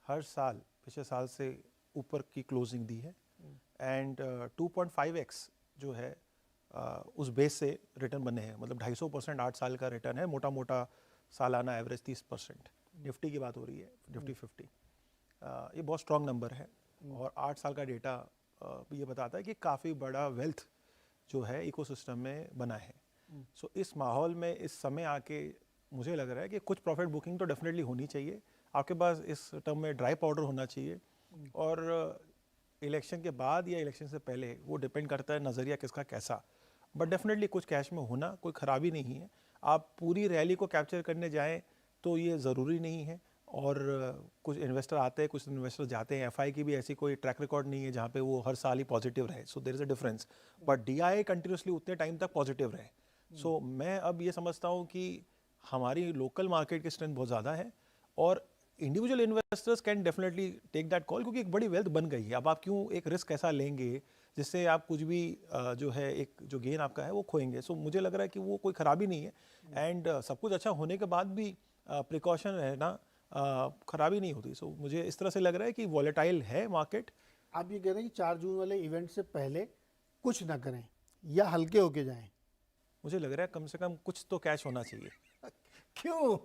हर साल पिछले साल से ऊपर की क्लोजिंग दी है, एंड 2.5x जो है उस बेस से रिटर्न बने हैं। मतलब 250% 8 साल का रिटर्न है, मोटा मोटा सालाना एवरेज 30%। निफ्टी की बात हो रही है, निफ्टी 50। ये बहुत स्ट्रॉन्ग नंबर है, और 8 साल का डेटा ये बताता है कि काफ़ी बड़ा वेल्थ जो है इकोसिस्टम में बना है। सो इस माहौल में इस समय आके मुझे लग रहा है कि कुछ प्रॉफिट बुकिंग तो डेफिनेटली होनी चाहिए। आपके पास इस टर्म में ड्राई पाउडर होना चाहिए, और इलेक्शन के बाद या इलेक्शन से पहले वो डिपेंड करता है नज़रिया किसका कैसा, बट डेफिनेटली कुछ कैश में होना कोई ख़राबी नहीं है। आप पूरी रैली को कैप्चर करने जाएं तो ये ज़रूरी नहीं है, और कुछ इन्वेस्टर आते हैं, कुछ इन्वेस्टर जाते हैं। एफआई की भी ऐसी कोई ट्रैक रिकॉर्ड नहीं है जहाँ पे वो हर साल ही पॉजिटिव रहे, so there is a difference. But DII continuously उतने टाइम तक पॉजिटिव रहे। सो मैं अब ये समझता हूँ कि हमारी लोकल मार्केट की स्ट्रेंथ बहुत ज़्यादा है, और individual investors can definitely take that call, क्योंकि एक बड़ी वेल्थ बन गई है। अब आप क्यों एक रिस्क ऐसा लेंगे जिससे आप कुछ भी जो है एक जो गेन आपका है वो खोएंगे। सो मुझे लग रहा है कि वो कोई ख़राबी नहीं है, एंड सब कुछ अच्छा होने के बाद भी प्रिकॉशन रहना ख़राबी नहीं होती। सो मुझे इस तरह से लग रहा है कि वॉलेटाइल है मार्केट। आप ये कह रहे हैं कि 4 जून वाले इवेंट से पहले कुछ ना करें या हल्के होके जाएं? मुझे लग रहा है कम से कम कुछ तो कैश होना चाहिए। क्यों?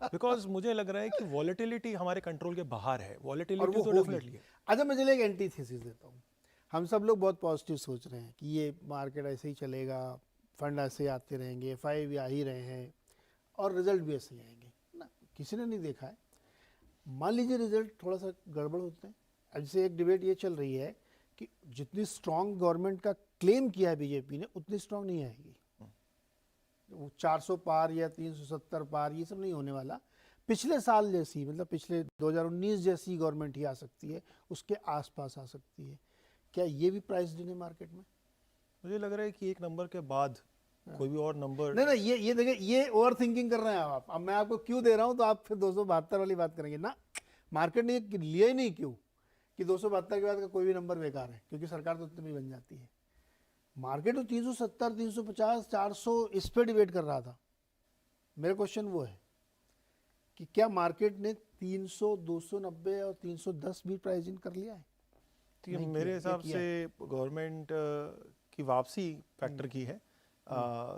बिकॉज मुझे लग रहा है कि वॉलेटिलिटी हमारे कंट्रोल के बाहर है। और वॉलेटिलिटी वो तो होगी। डेफिनेटली है। अच्छा, मैं चलिए एक एंटीथेसिस देता हूँ। हम सब लोग बहुत पॉजिटिव सोच रहे हैं कि ये मार्केट ऐसे ही चलेगा, फंड ऐसे आते रहेंगे, एफआई भी आ ही रहे हैं, और रिजल्ट भी ऐसे ही आएंगे ना। किसी ने नहीं देखा है। मान लीजिए रिजल्ट थोड़ा सा गड़बड़ होते हैं। अब जैसे एक डिबेट ये चल रही है कि जितनी स्ट्रांग गवर्नमेंट का क्लेम किया है बीजेपी ने, उतनी स्ट्रांग नहीं आएगी। वो 400 पार या 370 पार ये सब नहीं होने वाला। पिछले साल जैसी, मतलब पिछले 2019 जैसी गवर्नमेंट ही आ सकती है, उसके आसपास आ सकती है। क्या ये भी प्राइस डिन है मार्केट में? मुझे लग रहा है कि एक नंबर के बाद कोई भी और नंबर नहीं नहीं, ये देखिए, ये ओवर थिंकिंग कर रहे हैं आप। अब मैं आपको क्यों दे रहा हूं तो आप फिर 272 वाली बात करेंगे ना। मार्केट ने ये लिया ही नहीं क्यों कि 272 के बाद का कोई भी नंबर बेकार है, क्योंकि सरकार तो उतनी में बन जाती है। मार्केट तो 370, 350, 400 इस पे डिबेट कर रहा था। मेरा क्वेश्चन वो है कि क्या मार्केट ने 300, 290 और 310 भी प्राइस इन कर लिया है? तो ये नहीं मेरे किया, हिसाब ये किया से गवर्नमेंट की वापसी फैक्टर की है।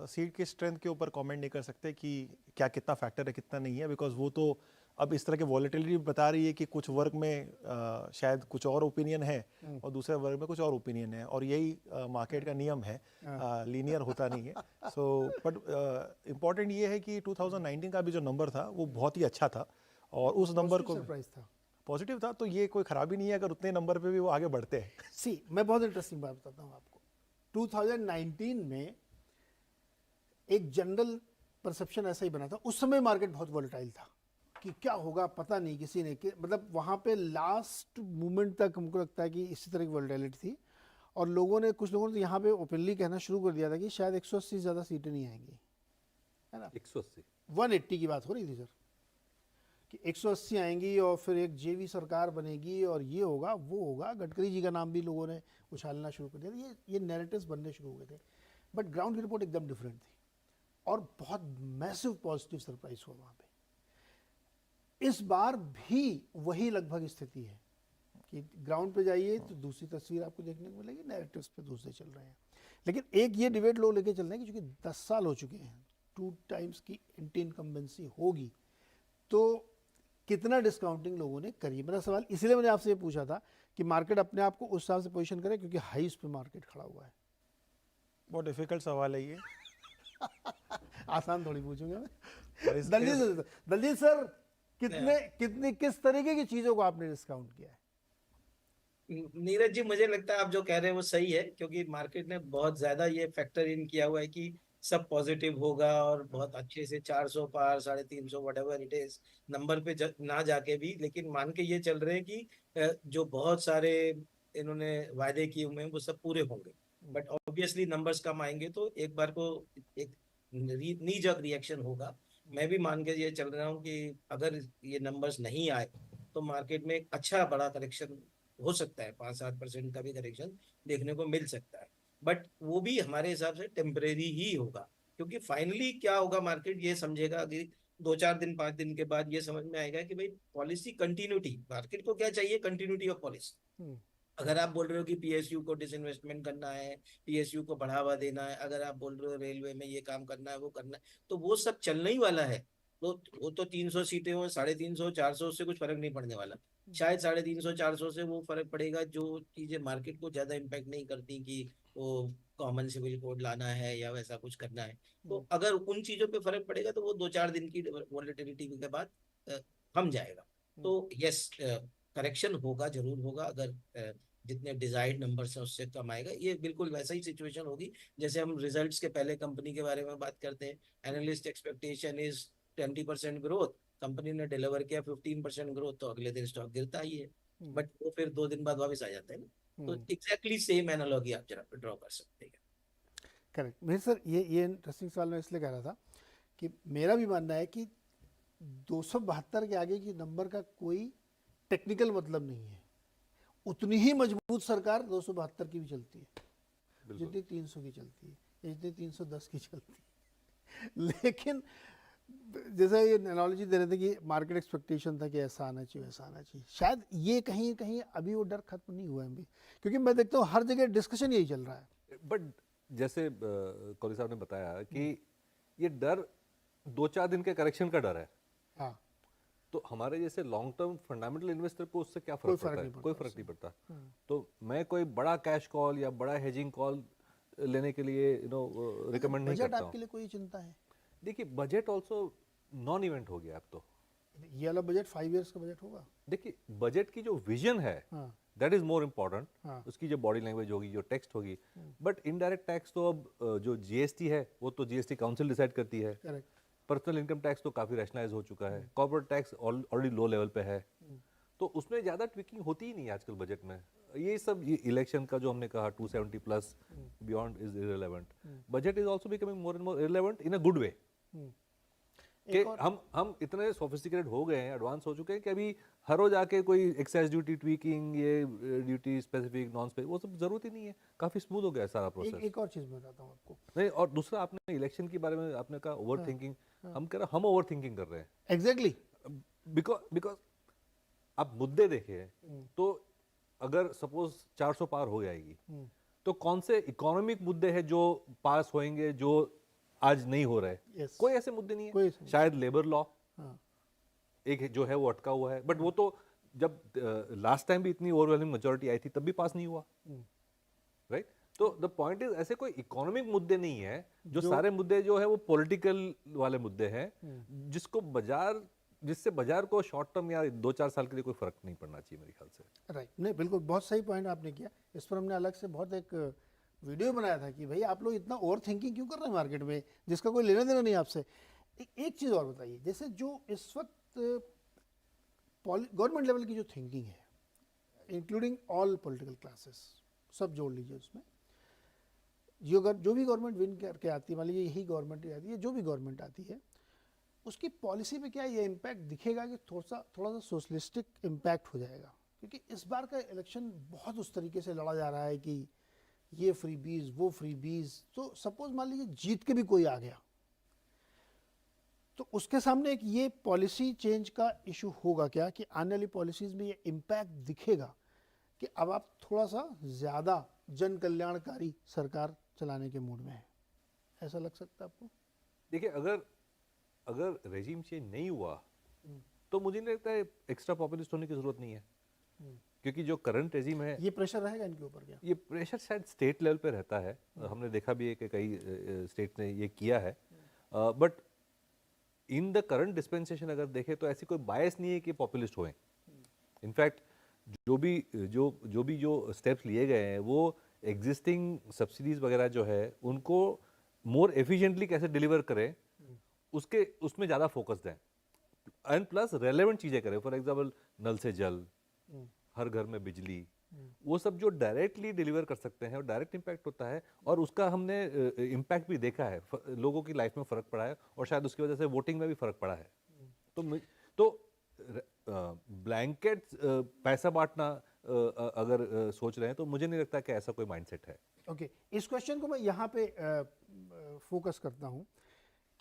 सीट के स्ट्रेंथ के ऊपर कमेंट नहीं कर सकते कि क्या कितना फैक्टर है कितना नहीं है, बिकॉज वो तो अब इस तरह के वॉलेटिलिटी बता रही है कि कुछ वर्ग में शायद कुछ और ओपिनियन है और दूसरे वर्ग में कुछ और ओपिनियन है, और यही मार्केट का नियम है, लीनियर होता नहीं है। सो बट इम्पॉर्टेंट ये है कि 2019 का भी जो नंबर था वो बहुत ही अच्छा था, और उस नंबर को सरप्राइज था, पॉजिटिव था, तो ये कोई खराबी नहीं है अगर उतने नंबर पे भी वो आगे बढ़ते हैं। सी मैं बहुत इंटरेस्टिंग बात बताता हूँ आपको। 2019 में एक जनरल परसेप्शन ऐसा ही बना था। उस समय मार्केट बहुत वॉलेटाइल था कि क्या होगा पता नहीं, किसी ने कि मतलब वहाँ पे लास्ट मोमेंट तक हमको लगता है कि इसी तरह की वॉलेटिलिटी थी, और लोगों ने, कुछ लोगों ने तो यहाँ पे ओपनली कहना शुरू कर दिया था कि शायद 180 से ज़्यादा सीटें नहीं आएंगी, है ना। 180 180 की बात हो रही थी सर, कि 180 आएंगी और फिर एक जेवी सरकार बनेगी और ये होगा वो होगा। गडकरी जी का नाम भी लोगों ने उछालना शुरू कर दिया। ये नैरेटिव्स बनने शुरू हो गए थे, बट ग्राउंड की रिपोर्ट एकदम डिफरेंट थी और बहुत मैसिव पॉजिटिव सरप्राइज हुआ वहाँ पे। इस बार भी वही लगभग स्थिति है कि ग्राउंड पे जाइए तो दूसरी तस्वीर आपको देखने को मिलेगी, नैरेटिव्स पे दूसरे चल रहे हैं। लेकिन एक ये डिबेट लोग लेके चल रहे हैं कि चूंकि 10 साल हो चुके हैं, 2 टाइम्स की एंटी इनकम्बेंसी होगी, तो कितना डिस्काउंटिंग लोगों ने करी। मेरा सवाल इसलिए मैंने आपसे ये पूछा था कि मार्केट अपने आप को उस हिसाब से पोजीशन करे, क्योंकि हाईस पे मार्केट खड़ा हुआ है। बहुत डिफिकल्ट सवाल है ये। आसान थोड़ी पूछूंगा मैं। और इस- दलजीत सर, कितनी किस तरीके की चीजों को आपने डिस्काउंट किया है? नीरज जी, मुझे लगता है आप जो कह रहे हैं वो सही है, क्योंकि मार्केट ने बहुत ज्यादा ये फैक्टर इन किया हुआ है कि सब पॉजिटिव होगा और बहुत अच्छे से 400 पार, 350 व्हाटएवर इट इज नंबर पे ना जाके भी, लेकिन मान के ये चल रहे हैं कि जो बहुत सारे इन्होंने वायदे किए हुए हैं वो सब पूरे होंगे। बट ऑब्वियसली नंबर्स कम आएंगे तो एक बार को एक नी जर्क रिएक्शन होगा। मैं भी मान के ये चल रहा हूँ कि अगर ये नंबर्स नहीं आए तो मार्केट में एक अच्छा बड़ा करेक्शन हो सकता है, 5-7% का भी करेक्शन देखने को मिल सकता है। बट वो भी हमारे हिसाब से टेम्परेरी ही होगा, क्योंकि फाइनली क्या होगा, मार्केट ये समझेगा कि 2-4 दिन 5 दिन के बाद ये समझ में आएगा कि भाई पॉलिसी कंटिन्यूटी, मार्केट को क्या चाहिए, कंटिन्यूटी ऑफ पॉलिसी। अगर आप बोल रहे हो कि पीएसयू को डिसइन्वेस्टमेंट करना है, पीएसयू को बढ़ावा देना है, अगर आप बोल रहे हो रेलवे में ये काम करना है वो करना है, तो वो सब चलने ही वाला है। तो वो तो 300 सीटें हो, 350, 400 से कुछ फर्क नहीं पड़ने वाला। शायद 350, 400 से वो फर्क पड़ेगा जो चीजें मार्केट को ज्यादा इम्पैक्ट नहीं करती, कि वो कॉमन सिविल कोड लाना है या वैसा कुछ करना है। तो अगर उन चीजों पे फर्क पड़ेगा तो वो 2-4 दिन की वॉलेटिलिटी के बाद थम जाएगा। तो यस, करेक्शन होगा, जरूर होगा। अगर जितने डिजायर्ड नंबर्स हैं उससे कम आएगा, ये बिल्कुल वैसा ही सिचुएशन होगी जैसे हम रिजल्ट्स के पहले कंपनी के बारे में बात करते हैं। Analyst expectation is 20% growth, company ने डिलीवर किया 15% ग्रोथ, तो अगले दिन स्टॉक गिरता ही है। बट वो फिर 2 दिन बाद वापस आ जाता है ना। तो एग्जैक्टली सेम एनालॉजी आप जरा ड्रॉ कर सकते हैं। करेक्ट। मेरे सर, ये इंटरेस्टिंग सवाल मैं इसलिए कह रहा था कि मेरा भी मानना है कि 272 के आगे की नंबर का कोई टेक्निकल मतलब नहीं है। उतनी ही मजबूत सरकार 272 की भी चलती है जितनी 300 की चलती है, या जितनी 310 की चलती है। लेकिन जैसे ये एनालॉजी दे रहे थे कि मार्केट एक्सपेक्टेशन था कि ऐसा आना चाहिए वैसा आना चाहिए, शायद ये कहीं कहीं अभी वो डर खत्म नहीं हुआ है अभी, क्योंकि मैं देखता हूँ हर जगह डिस्कशन यही चल रहा है। बट जैसे कौरी साहब ने बताया कि ये डर 2-4 दिन के करेक्शन का डर है। हाँ, तो हमारे जैसे लॉन्ग टर्म फंडामेंटल इन्वेस्टर को उससे क्या फर्क पड़ता है? कोई फर्क नहीं पड़ता। तो मैं कोई बड़ा कैश कॉल या बड़ा हेजिंग कॉल लेने के लिए रिकमेंड नहीं बजट करता हूँ। आपके लिए कोई चिंता है? देखिए, बजट ऑल्सो नॉन इवेंट हो गया अब तो। ये वाला बजट 5 इयर्स का बजट होगा। देखिए, बजट की जो विजन है दैट इज मोर इम्पोर्टेंट। हाँ। उसकी जो बॉडी लैंग्वेज होगी, जो टेक्स्ट होगी। बट इनडायरेक्ट टैक्स तो अब जो जीएसटी है वो तो जीएसटी काउंसिल डिसाइड करती है। करेक्ट। पर्सनल इनकम टैक्स तो काफ़ी रैशनलाइज हो चुका है। Corporate tax already low level पे है। तो उसमें ज़्यादा ट्विकिंग होती ही नहीं है आजकल बजट में। ये सब ये इलेक्शन का जो हमने कहा 270 plus beyond is irrelevant, budget is also becoming more and more irrelevant in a good way. कि हम इतने सोफिस्टिकेटेड हो गए हैं, एडवांस हो चुके हैं कि अभी हर रोज आके कोई एक्साइज ड्यूटी ट्वीकिंग, ये ड्यूटी स्पेसिफिक नॉन स्पेसिफिक, वो सब जरूरत ही नहीं है, काफी स्मूथ हो गया है सारा प्रोसेस। एक और चीज मैं बताता हूँ आपको। नहीं, और दूसरा आपने इलेक्शन के बारे में आपने कहा ओवर थिंकिंग, हम कह रहे हम ओवर थिंकिंग कर रहे हैं। एग्जैक्टली बिकॉज आप मुद्दे देखें तो अगर सपोज 400 पार हो जाएगी तो कौन से इकोनॉमिक मुद्दे हैं जो पास होंगे जो आज नहीं हो रहे? Yes. कोई ऐसे मुद्दे नहीं कोई है। ऐसे नहीं। शायद लेबर लॉ हाँ। एक जो है वो अटका हुआ है, बट वो तो जब लास्ट टाइम भी इतनी ओवरवेलमिंग मेजोरिटी आई थी तब भी पास नहीं हुआ, राइट? तो द पॉइंट इज ऐसे कोई इकोनॉमिक मुद्दे नहीं है जो सारे मुद्दे जो है वो पॉलिटिकल वाले मुद्दे हैं जिससे बाजार को शॉर्ट टर्म या 2-4 साल के लिए कोई फर्क नहीं पड़ना चाहिए मेरे ख्याल से। राइट, नहीं बिल्कुल बहुत सही पॉइंट आपने किया। इस पर हमने अलग से बहुत एक वीडियो बनाया था कि भाई आप लोग इतना ओवर थिंकिंग क्यों कर रहे हैं मार्केट में, जिसका कोई लेना देना नहीं आपसे। एक चीज़ और बताइए, जैसे जो इस वक्त गवर्नमेंट लेवल की जो थिंकिंग है, इंक्लूडिंग ऑल पॉलिटिकल क्लासेस, सब जोड़ लीजिए उसमें, जो भी गवर्नमेंट विन करके आती है, मान लीजिए यही गवर्नमेंट आती है, जो भी गवर्नमेंट आती है, उसकी पॉलिसी पे क्या ये इम्पैक्ट दिखेगा कि थोड़ा सा सोशलिस्टिक इम्पैक्ट हो जाएगा? क्योंकि इस बार का इलेक्शन बहुत उस तरीके से लड़ा जा रहा है कि ये फ्री बीज, वो फ्री बीज। तो सपोज मान लीजिए जीत के भी कोई आ गया तो उसके सामने एक ये पॉलिसी चेंज का इशू होगा क्या कि आने वाली पॉलिसीज में ये इम्पैक्ट दिखेगा कि अब आप थोड़ा सा ज़्यादा जन कल्याणकारी सरकार चलाने के मूड में है? ऐसा लग सकता है आपको? देखिए, अगर रेजिम चेंज नहीं हुआ तो मुझे नहीं लगता है एक्स्ट्रा पॉपुलिस्ट होने की जरूरत नहीं है, क्योंकि जो करंट रेजिम है, ये प्रेशर रहेगा इनके ऊपर क्या? ये प्रेशर शायद स्टेट लेवल पे रहता है। हमने देखा भी है कि कई स्टेट ने ये किया है, but in the current dispensation अगर देखें तो ऐसी कोई बायस नहीं है कि पॉपुलिस्ट होएं। इनफैक्ट जो स्टेप्स लिए गए हैं वो एग्जिस्टिंग सब्सिडीज वगैरह जो है उनको मोर एफिशिएंटली कैसे डिलीवर करें उसमें ज़्यादा फोकस दें, एंड प्लस रेलेवेंट चीज़ें करें। फॉर एग्जाम्पल नल से जल, हर घर में बिजली, वो सब जो डायरेक्टली डिलीवर कर सकते हैं और डायरेक्ट इम्पैक्ट होता है, और उसका हमने इम्पैक्ट भी देखा है, लोगों की लाइफ में फ़र्क पड़ा है और शायद उसकी वजह से वोटिंग में भी फ़र्क पड़ा है। तो ब्लैंकेट पैसा बांटना अगर सोच रहे हैं तो मुझे नहीं लगता कि ऐसा कोई माइंडसेट है। ओके, इस क्वेश्चन को मैं यहाँ पे फोकस करता हूँ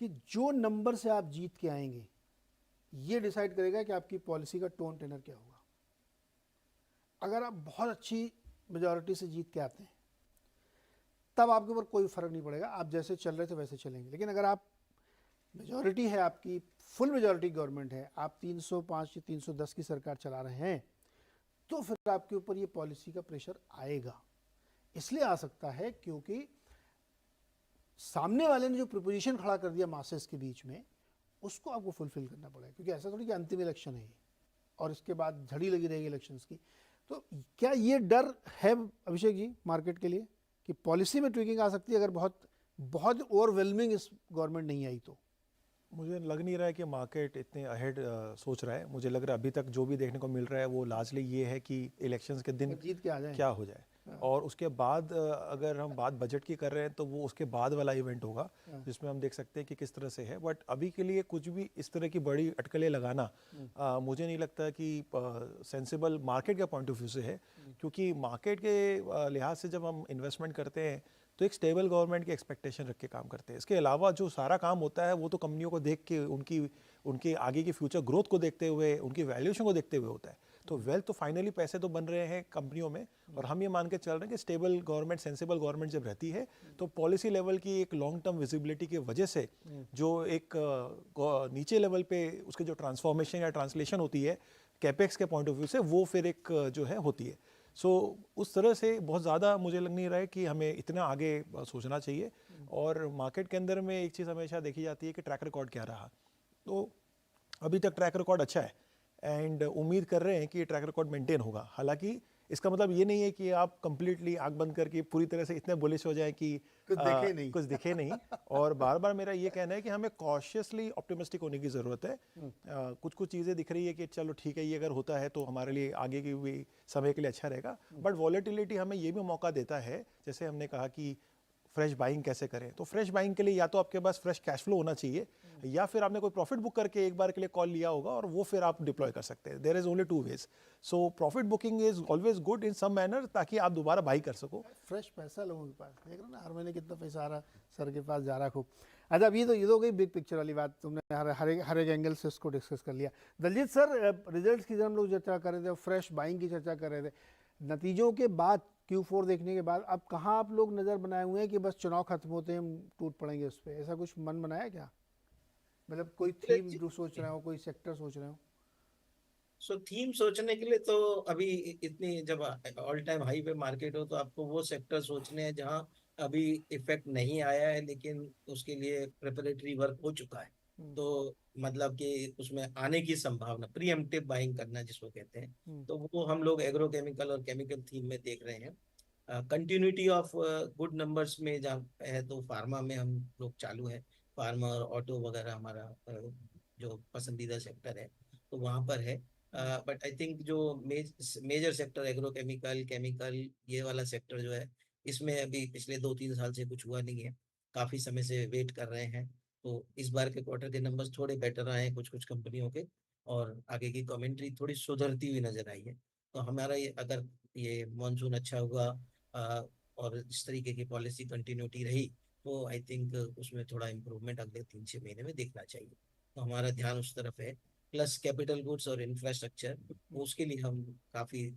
कि जो नंबर से आप जीत के आएंगे ये डिसाइड करेगा कि आपकी पॉलिसी का टोन टेनर क्या होगा। अगर आप बहुत अच्छी मेजॉरिटी से जीत के आते हैं तब आपके ऊपर कोई फर्क नहीं पड़ेगा, आप जैसे चल रहे थे वैसे चलेंगे। लेकिन अगर आप मेजॉरिटी है, आपकी फुल मेजॉरिटी गवर्नमेंट है, आप 305 या 310 की सरकार चला रहे हैं, तो फिर आपके ऊपर ये पॉलिसी का प्रेशर आएगा। इसलिए आ सकता है क्योंकि सामने वाले ने जो प्रपोजिशन खड़ा कर दिया मासेस के बीच में, उसको आपको फुलफिल करना पड़ेगा। क्योंकि ऐसा थोड़ी कि अंतिम इलेक्शन है ये और इसके बाद झड़ी लगी रहेगी इलेक्शंस की। तो क्या ये डर है अभिषेक जी मार्केट के लिए कि पॉलिसी में ट्विकिंग आ सकती है अगर बहुत ओवरवेलमिंग इस गवर्नमेंट नहीं आई तो? मुझे लग नहीं रहा है कि मार्केट इतने अहेड सोच रहा है। मुझे लग रहा है अभी तक जो भी देखने को मिल रहा है वो लार्जली ये है कि इलेक्शंस के दिन जीत के आ जाए क्या हो जाए, और उसके बाद अगर हम बात बजट की कर रहे हैं तो वो उसके बाद वाला इवेंट होगा जिसमें हम देख सकते हैं कि किस तरह से है। बट अभी के लिए कुछ भी इस तरह की बड़ी अटकलें लगाना मुझे नहीं लगता कि सेंसिबल मार्केट के पॉइंट ऑफ व्यू से है, क्योंकि मार्केट के लिहाज से जब हम इन्वेस्टमेंट करते हैं तो एक स्टेबल गवर्नमेंट की एक्सपेक्टेशन रख के काम करते हैं। इसके अलावा जो सारा काम होता है वो तो कंपनियों को देख के उनके आगे की फ्यूचर ग्रोथ को देखते हुए, उनकी वैल्यूएशन को देखते हुए होता है। तो वेल्थ तो फाइनली पैसे तो बन रहे हैं कंपनियों में, और हम ये मान के चल रहे हैं कि स्टेबल गवर्नमेंट, सेंसिबल गवर्नमेंट जब रहती है तो पॉलिसी लेवल की एक लॉन्ग टर्म विजिबिलिटी की वजह से जो एक नीचे लेवल पे उसकी जो ट्रांसफॉर्मेशन या ट्रांसलेशन होती है कैपेक्स के पॉइंट ऑफ व्यू से, वो फिर एक जो है होती है। सो उस तरह से बहुत ज़्यादा मुझे लग नहीं रहा है कि हमें इतना आगे सोचना चाहिए। और मार्केट के अंदर में एक चीज़ हमेशा देखी जाती है कि ट्रैक रिकॉर्ड क्या रहा। तो अभी तक ट्रैक रिकॉर्ड अच्छा है एंड उम्मीद कर रहे हैं कि ये ट्रैक रिकॉर्ड मेंटेन होगा। हालांकि इसका मतलब ये नहीं है कि आप कंप्लीटली आंख बंद करके पूरी तरह से इतने बुलिश हो जाए कि कुछ दिखे नहीं। कुछ दिखे नहीं। और बार बार मेरा ये कहना है कि हमें कॉशियसली ऑप्टिमिस्टिक होने की ज़रूरत है। कुछ कुछ चीज़ें दिख रही है कि चलो ठीक है, ये अगर होता है तो हमारे लिए आगे की भी समय के लिए अच्छा रहेगा। बट वॉलेटिलिटी हमें ये भी मौका देता है, जैसे हमने कहा कि फ्रेश बाइंग कैसे करें। तो फ्रेश बाइंग के लिए या तो आपके पास फ्रेश कैश फ्लो होना चाहिए, या फिर आपने कोई प्रॉफिट बुक करके एक बार के लिए कॉल लिया होगा और वो फिर आप डिप्लॉय कर सकते हैं। There is only two ways. So profit booking is always good in some manner, ताकि आप दोबारा बाई कर सको। फ्रेश पैसा लोगों के पास, देख रहे हो ना हर महीने कितना पैसा आ रहा सर के पास जा रहा खूब। अच्छा, अब ये तो हो गई बिग पिक्चर वाली बात, तुमने हर एक एंगल से उसको डिस्कस कर लिया। दलजीत सर, रिजल्ट्स की जब हम लोग चर्चा कर रहे थे, फ्रेश बाइंग की चर्चा कर रहे थे, नतीजों के बाद Q4 देखने के बाद अब कहाँ आप लोग नज़र बनाए हुए हैं कि बस चुनाव खत्म होते हैं हम टूट पड़ेंगे उस पर? ऐसा कुछ मन बनाया क्या? मतलब कोई थीम जो सोच रहे हो, कोई सेक्टर सोच रहे हो? सो थीम सोचने के लिए तो अभी इतनी, जब ऑल टाइम हाई पे मार्केट हो तो आपको वो सेक्टर सोचने हैं जहां अभी इफेक्ट नहीं आया है, लेकिन उसके लिए प्रिपरेटरी वर्क हो चुका है। तो मतलब कि उसमें आने की संभावना, प्रीएम्प्टिव बाइंग करना जिसको कहते हैं, तो वो हम लोग एग्रोकेमिकल और केमिकल थीम में देख रहे हैं। कंटिन्यूटी ऑफ गुड नंबर्स में जहाँ है तो फार्मा में हम लोग चालू है। फार्मा और ऑटो वगैरह हमारा जो पसंदीदा सेक्टर है तो वहाँ पर है। बट आई थिंक जो मेजर सेक्टर एग्रोकेमिकल केमिकल, ये वाला सेक्टर जो है, इसमें अभी पिछले 2-3 साल से कुछ हुआ नहीं है। काफी समय से वेट कर रहे हैं। तो इस बार के क्वार्टर के नंबर्स थोड़े बेटर आए हैं कुछ कुछ कंपनियों के, और आगे की कमेंट्री थोड़ी सुधरती हुई नजर आई है। तो हमारा ये, अगर ये मानसून अच्छा हुआ और इस तरीके की पॉलिसी कंटिन्यूटी रही, तो आई थिंक उसमें थोड़ा इम्प्रूवमेंट अगले 3-6 महीने में देखना चाहिए। तो हमारा ध्यान उस तरफ है। प्लस कैपिटल गुड्स और इंफ्रास्ट्रक्चर, उसके लिए हम काफी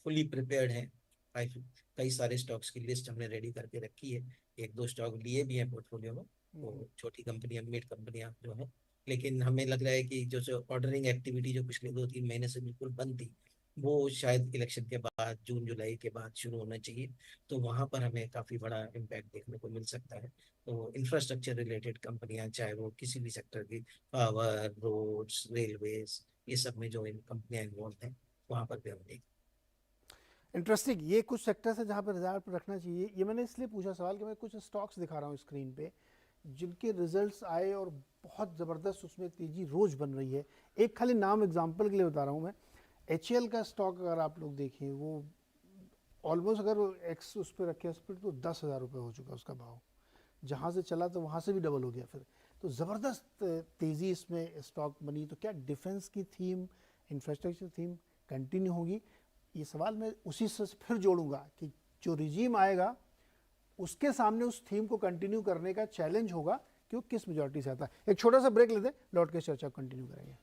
फुली प्रिपेयर्ड हैं। कई कई सारे स्टॉक्स की लिस्ट हमने रेडी करके रखी है। 1-2 स्टॉक लिए भी हैं पोर्टफोलियो में, तो छोटी कंपनियां, मिड कंपनियां जो है। लेकिन हमें लग रहा है कि जो ऑर्डरिंग एक्टिविटी जो पिछले 2-3 महीने से बिल्कुल बंद थी, वो शायद इलेक्शन के बाद, जून जुलाई के बाद शुरू होना चाहिए। तो वहां पर हमें काफी बड़ा इम्पैक्ट देखने को मिल सकता है। तो इंफ्रास्ट्रक्चर रिलेटेड कंपनियां, चाहे वो किसी भी सेक्टर की, पावर, रोड्स, रेलवेज, ये सब में जो इन कंपनियां इन्वॉल्व हैं, वहां पर भी हम देखें। इंटरेस्टिंग, ये कुछ सेक्टर्स है जहाँ पर रिजल्ट पर रखना चाहिए। ये मैंने इसलिए पूछा सवाल कि मैं कुछ स्टॉक्स दिखा रहा हूँ स्क्रीन पे जिनके रिजल्ट्स आए और बहुत ज़बरदस्त उसमें तेज़ी रोज़ बन रही है। एक खाली नाम एग्जांपल के लिए बता रहा हूँ मैं, HL का स्टॉक अगर आप लोग देखें, वो ऑलमोस्ट अगर एक्स उस पर रखे उस पर तो 10,000 रुपये हो चुका उसका भाव। जहाँ से चला तो वहाँ से भी डबल हो गया फिर। तो ज़बरदस्त तेज़ी इसमें स्टॉक बनी। तो क्या डिफेंस की थीम, इंफ्रास्ट्रक्चर थीम कंटिन्यू होगी? ये सवाल मैं उसी से फिर जोड़ूंगा कि जो रिजीम आएगा उसके सामने उस थीम को कंटिन्यू करने का चैलेंज होगा कि वो किस मेजॉरिटी से आता है। एक छोटा सा ब्रेक लेते हैं, लौट के चर्चा कंटिन्यू करेंगे।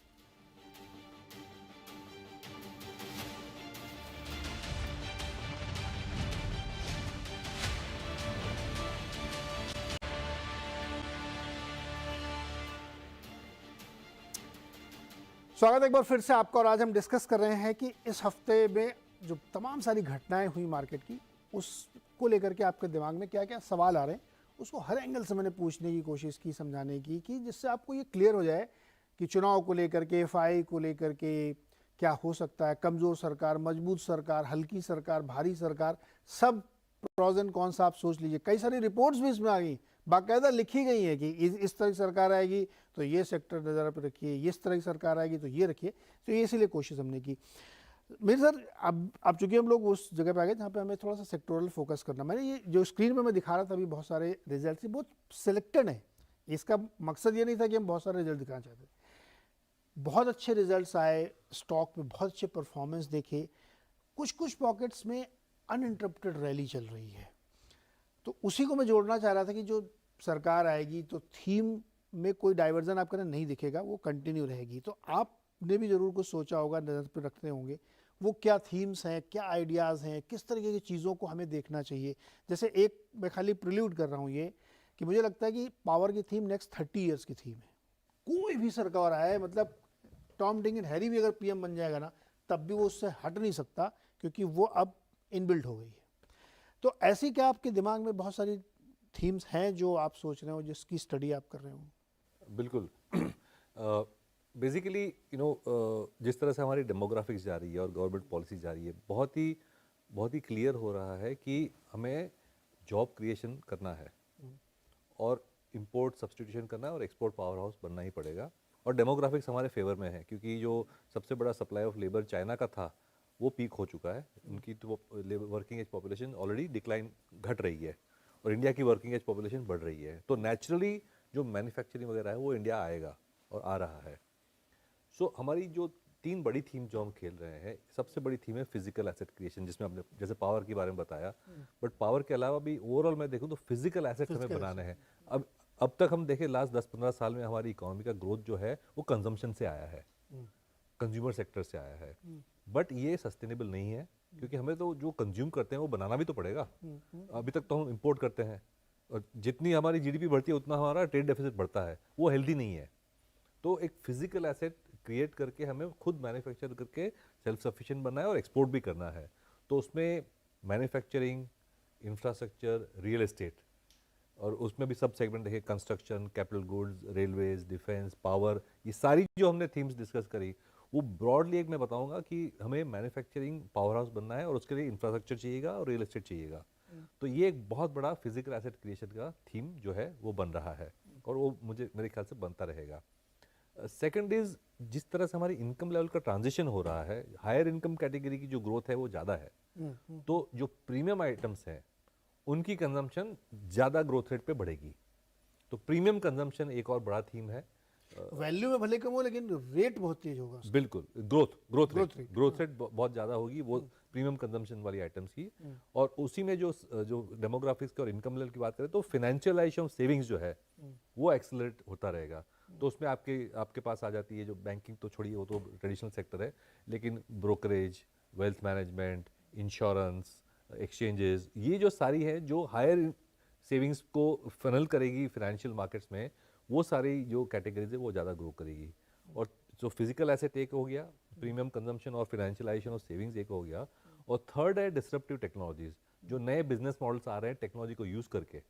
स्वागत है एक बार फिर से आपका। और आज हम डिस्कस कर रहे हैं कि इस हफ्ते में जो तमाम सारी घटनाएं हुई मार्केट की, उसको लेकर के आपके दिमाग में क्या क्या सवाल आ रहे हैं, उसको हर एंगल से मैंने पूछने की कोशिश की, समझाने की, कि जिससे आपको ये क्लियर हो जाए कि चुनाव को लेकर के, FI को लेकर के क्या हो सकता है। कमज़ोर सरकार, मजबूत सरकार, हल्की सरकार, भारी सरकार, सब प्रॉज एंड कॉन्स आप सोच लीजिए। कई सारी रिपोर्ट्स भी इसमें आ गई, बाकायदा लिखी गई है कि इस तरह की सरकार आएगी तो ये सेक्टर नज़र पर रखिए, इस तरह की सरकार आएगी तो ये रखिए। तो ये इसीलिए कोशिश हमने की। मेरे सर, अब चूंकि हम लोग उस जगह पे आ गए जहाँ पे हमें थोड़ा सा सेक्टोरल फोकस करना। मैंने ये जो स्क्रीन पे मैं दिखा रहा था अभी, बहुत सारे रिजल्ट बहुत सिलेक्टेड है। इसका मकसद ये नहीं था कि हम बहुत सारे रिजल्ट दिखाना चाहते थे। बहुत अच्छे रिजल्ट्स आए, स्टॉक में बहुत अच्छे परफॉर्मेंस देखे, कुछ कुछ पॉकेट्स में अनइंटरप्टेड रैली चल रही है। तो उसी को मैं जोड़ना चाह रहा था कि जो सरकार आएगी तो थीम में कोई डाइवर्जन आपको नहीं दिखेगा, वो कंटिन्यू रहेगी। तो आपने भी ज़रूर कुछ सोचा होगा, नज़र पर रखते होंगे, वो क्या थीम्स हैं, क्या आइडियाज़ हैं, किस तरीके की चीज़ों को हमें देखना चाहिए। जैसे एक मैं खाली प्रिल्यूड कर रहा हूँ ये कि मुझे लगता है कि पावर की थीम नेक्स्ट 30 ईयर्स की थीम है। कोई भी सरकार आए, मतलब टॉम डिक एंड हैरी भी अगर PM बन जाएगा ना, तब भी वो उससे हट नहीं सकता, क्योंकि वो अब इनबिल्ट हो गई है। तो ऐसी क्या आपके दिमाग में बहुत सारी थीम्स हैं जो आप सोच रहे हो, जिसकी स्टडी आप कर रहे हो? बिल्कुल। बेसिकली जिस तरह से हमारी डेमोग्राफिक्स जा रही है और गवर्नमेंट पॉलिसी जा रही है, बहुत ही क्लियर हो रहा है कि हमें जॉब क्रिएशन करना है। और इंपोर्ट सब्सटीट्यूशन करना है और एक्सपोर्ट पावर हाउस बनना ही पड़ेगा। और डेमोग्राफिक्स हमारे फेवर में है, क्योंकि जो सबसे बड़ा सप्लाई ऑफ लेबर चाइना का था वो पीक हो चुका है, उनकी तो working age population already decline घट रही है और इंडिया की वर्किंग एज पॉपुलेशन बढ़ रही है, तो नेचुरली जो मैन्युफैक्चरिंग वगैरह है वो इंडिया आएगा और आ रहा है। सो हमारी जो 3 बड़ी थीम जो हम खेल रहे हैं, सबसे बड़ी थीम है फिजिकल एसेट क्रिएशन, जिसमें हमने जैसे पावर के बारे में बताया, बट पावर के अलावा भी ओवरऑल मैं देखूं तो फिजिकल एसेट हमें बनाने हैं। अब तक हम देखें लास्ट 10-15 साल में हमारी इकोनॉमी का ग्रोथ जो है वो कंजम्पशन से आया है, कंज्यूमर सेक्टर से आया है, बट ये सस्टेनेबल नहीं है, क्योंकि हमें तो जो कंज्यूम करते हैं वो बनाना भी तो पड़ेगा। अभी तक तो हम इंपोर्ट करते हैं और जितनी हमारी जीडीपी बढ़ती है उतना हमारा ट्रेड डेफिसिट बढ़ता है, वो हेल्दी नहीं है। तो एक फिजिकल एसेट क्रिएट करके हमें खुद मैन्युफैक्चर करके सेल्फ सफिशिएंट बनना है और एक्सपोर्ट भी करना है। तो उसमें मैन्युफैक्चरिंग, इंफ्रास्ट्रक्चर, रियल एस्टेट, और उसमें भी सब सेगमेंट देखिए, construction, capital goods, railways, defence, power, ये सारी जो हमने थीम्स डिस्कस करी, वो ब्रॉडली एक मैं बताऊंगा कि हमें मैन्युफैक्चरिंग पावर हाउस बनना है और उसके लिए इंफ्रास्ट्रक्चर चाहिएगा और रियल एस्टेट चाहिएगा। तो ये एक बहुत बड़ा फिजिकल एसेट क्रिएशन का थीम जो है वो बन रहा है और वो मेरे ख्याल से बनता रहेगा। सेकंड इज, जिस तरह से हमारी इनकम लेवल का ट्रांजिशन हो रहा है, हायर इनकम कैटेगरी की जो ग्रोथ है वो ज़्यादा है, तो जो प्रीमियम आइटम्स हैं उनकी कंजम्पशन ज़्यादा ग्रोथ रेट पे बढ़ेगी। तो प्रीमियम कंजम्पशन एक और बड़ा थीम है। वैल्यू में भले कम हो लेकिन रेट बहुत तेज होगा उसका। बिल्कुल, ग्रोथ रेट बहुत ज़्यादा होगी वो प्रीमियम कंजम्पशन वाली आइटम्स की। और उसी में जो डेमोग्राफिक्स और इनकम लेवल की बात करें तो फिनेंशियलाइजेशन सेविंग्स जो है वो एक्सेलरेट होता रहेगा। तो उसमें आपके पास आ जाती है, जो बैंकिंग तो छोड़िए, वो तो ट्रेडिशनल सेक्टर है, लेकिन brokerage, wealth management, insurance, exchanges, ये जो सारी है जो हायर सेविंग्स को फनल करेगी फाइनेंशियल मार्केट्स में, वो सारी जो कैटेगरीज है वो ज़्यादा ग्रो करेगी। और जो फिजिकल एसेट एक हो गया, प्रीमियम कंजम्पशन और फाइनेंशियलाइजेशन और सेविंग्स एक हो गया, और थर्ड है डिसरप्टिव टेक्नोलॉजीज, जो नए बिजनेस मॉडल्स आ रहे हैं टेक्नोलॉजी को यूज़ करके,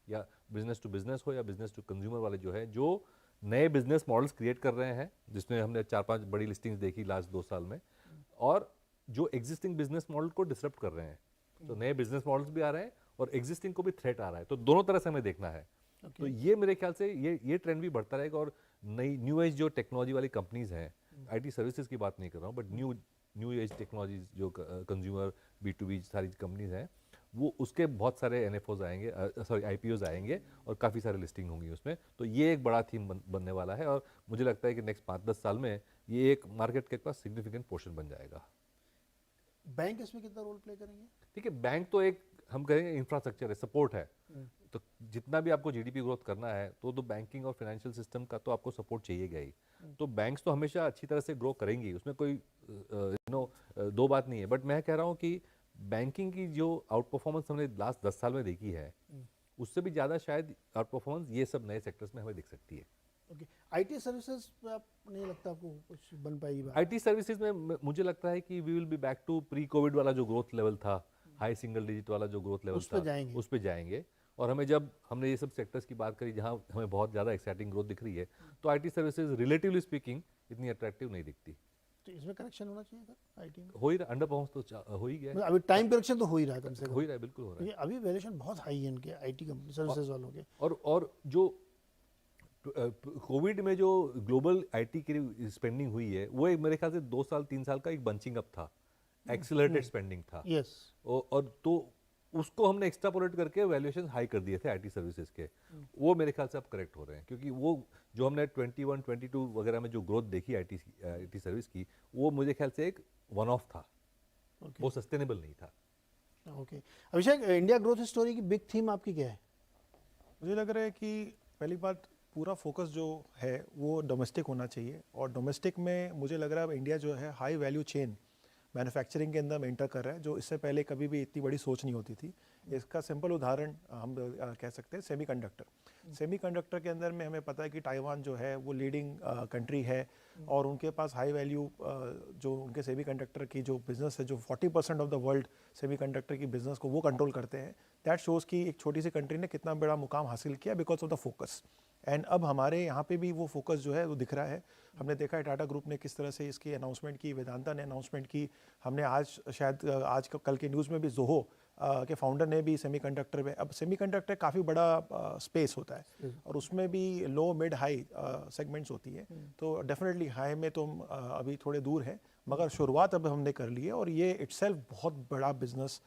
या बिजनेस टू बिजनेस हो या बिजनेस टू कंज्यूमर वाले जो है, जो नए बिजनेस मॉडल्स क्रिएट कर रहे हैं, जिसमें हमने 4-5 बड़ी लिस्टिंग्स देखी लास्ट 2 साल में, और जो एग्जिस्टिंग बिजनेस मॉडल को डिसरप्ट कर रहे हैं। तो नए बिजनेस मॉडल्स भी आ रहे हैं और एग्जिस्टिंग को भी थ्रेट आ रहा है, तो दोनों तरह से हमें देखना है। तो ये मेरे ख्याल से ये ट्रेंड भी बढ़ता रहेगा। और नई न्यू एज जो टेक्नोलॉजी वाली कंपनीज हैं, आईटी सर्विसेज की बात नहीं कर रहा हूँ, बट न्यू एज टेक्नोलॉजीज जो कंज्यूमर B2B सारी कंपनीज हैं, वो उसके बहुत सारे NFOs आएंगे, IPOs आएंगे और काफ़ी सारे लिस्टिंग होंगी उसमें। तो ये एक बड़ा थीम बनने वाला है और मुझे लगता है कि नेक्स्ट 5-10 साल में ये एक मार्केट के पास सिग्निफिकेंट पोर्शन बन जाएगा। बैंक इसमें कितना रोल प्ले करेंगे? ठीक है, बैंक तो एक हम कहेंगे इंफ्रास्ट्रक्चर है, सपोर्ट है। तो जितना भी आपको जीडीपी ग्रोथ करना है तो बैंकिंग और फाइनेंशियल सिस्टम का तो आपको सपोर्ट चाहिएगा ही। तो बैंक्स तो हमेशा अच्छी तरह से ग्रो करेंगी, उसमें कोई दो बात नहीं है। बट मैं कह रहा हूँ कि बैंकिंग की जो आउट परफॉर्मेंस हमने लास्ट 10 साल में देखी है, उससे भी ज़्यादा शायद आउट परफॉर्मेंस ये सब नए सेक्टर्स में हमें दिख सकती है। ओके, आईटी सर्विसेज में आप नहीं लगता आपको कुछ बन पाएगी बात? आईटी सर्विसेज में मुझे लगता है कि we will be back to pre covid वाला जो ग्रोथ लेवल था, हाई सिंगल डिजिट वाला जो ग्रोथ लेवल था, उस पे जाएंगे। और हमने ये सब सेक्टर्स की बात करी जहां हमें बहुत ज़्यादा एक्साइटिंग ग्रोथ दिख रही है, तो आईटी सर्विसेज रिलेटिवली स्पीकिंग इतनी अट्रैक्टिव नहीं दिखती। तो इसमें करेक्शन होना चाहिए सर आईटी में? हो ही रहा, अंडर परफॉर्मेंस तो हो ही गया है। अभी टाइम करेक्शन तो हो ही रहा है, कम से कम हो ही रहा है, बिल्कुल हो रहा है। अभी वैल्यूएशन बहुत हाई है इनके आईटी कंपनी सर्विसेज वालों के। और जो कोविड में जो ग्लोबल आईटी की स्पेंडिंग हुई है, वो एक मेरे ख्याल से 2-3 साल का एक बंचिंग अप था, एक्सीलरेटेड स्पेंडिंग था। यस। और तो उसको हमने एक्स्ट्रापोलेट करके वैल्यूएशन हाई कर दिए थे आईटी सर्विसेज के। वो मेरे ख्याल से अब करेक्ट हो रहे हैं, क्योंकि वो जो हमने 21-22 वगैरह में जो ग्रोथ देखी आईटी सर्विस की, वो मुझे ख्याल से एक वन ऑफ था, वो सस्टेनेबल नहीं था। ओके, अभिषेक, इंडिया ग्रोथ स्टोरी की बिग थीम आपकी क्या है? मुझे लग रहा है कि पहली बात, पूरा फोकस जो है वो डोमेस्टिक होना चाहिए। और डोमेस्टिक में मुझे लग रहा है इंडिया जो है हाई वैल्यू चेन मैन्युफैक्चरिंग के अंदर में एंटर कर रहा है, जो इससे पहले कभी भी इतनी बड़ी सोच नहीं होती थी। इसका सिंपल उदाहरण हम कह सकते हैं सेमीकंडक्टर के अंदर में हमें पता है कि ताइवान जो है वो लीडिंग कंट्री है, और उनके पास हाई वैल्यू जो उनके सेमीकंडक्टर की जो बिजनेस है, जो 40% ऑफ द वर्ल्ड सेमीकंडक्टर की बिजनेस को वो कंट्रोल करते हैं। दैट शोज़ कि एक छोटी सी कंट्री ने कितना बड़ा मुकाम हासिल किया because of the focus. And अब हमारे यहाँ पे भी वो फोकस जो है वो दिख रहा है। हमने देखा है टाटा ग्रुप ने किस तरह से इसकी अनाउंसमेंट की, वेदांता ने अनाउंसमेंट की, हमने आज शायद आज कल के न्यूज़ में भी जोहो के फाउंडर ने भी सेमीकंडक्टर में, अब सेमीकंडक्टर काफ़ी बड़ा स्पेस होता है और उसमें भी लो मिड हाई सेगमेंट्स होती है, तो डेफिनेटली हाई में तो अभी थोड़े दूर है, मगर शुरुआत अब हमने कर ली है और ये इटसेल्फ बहुत बड़ा बिजनेस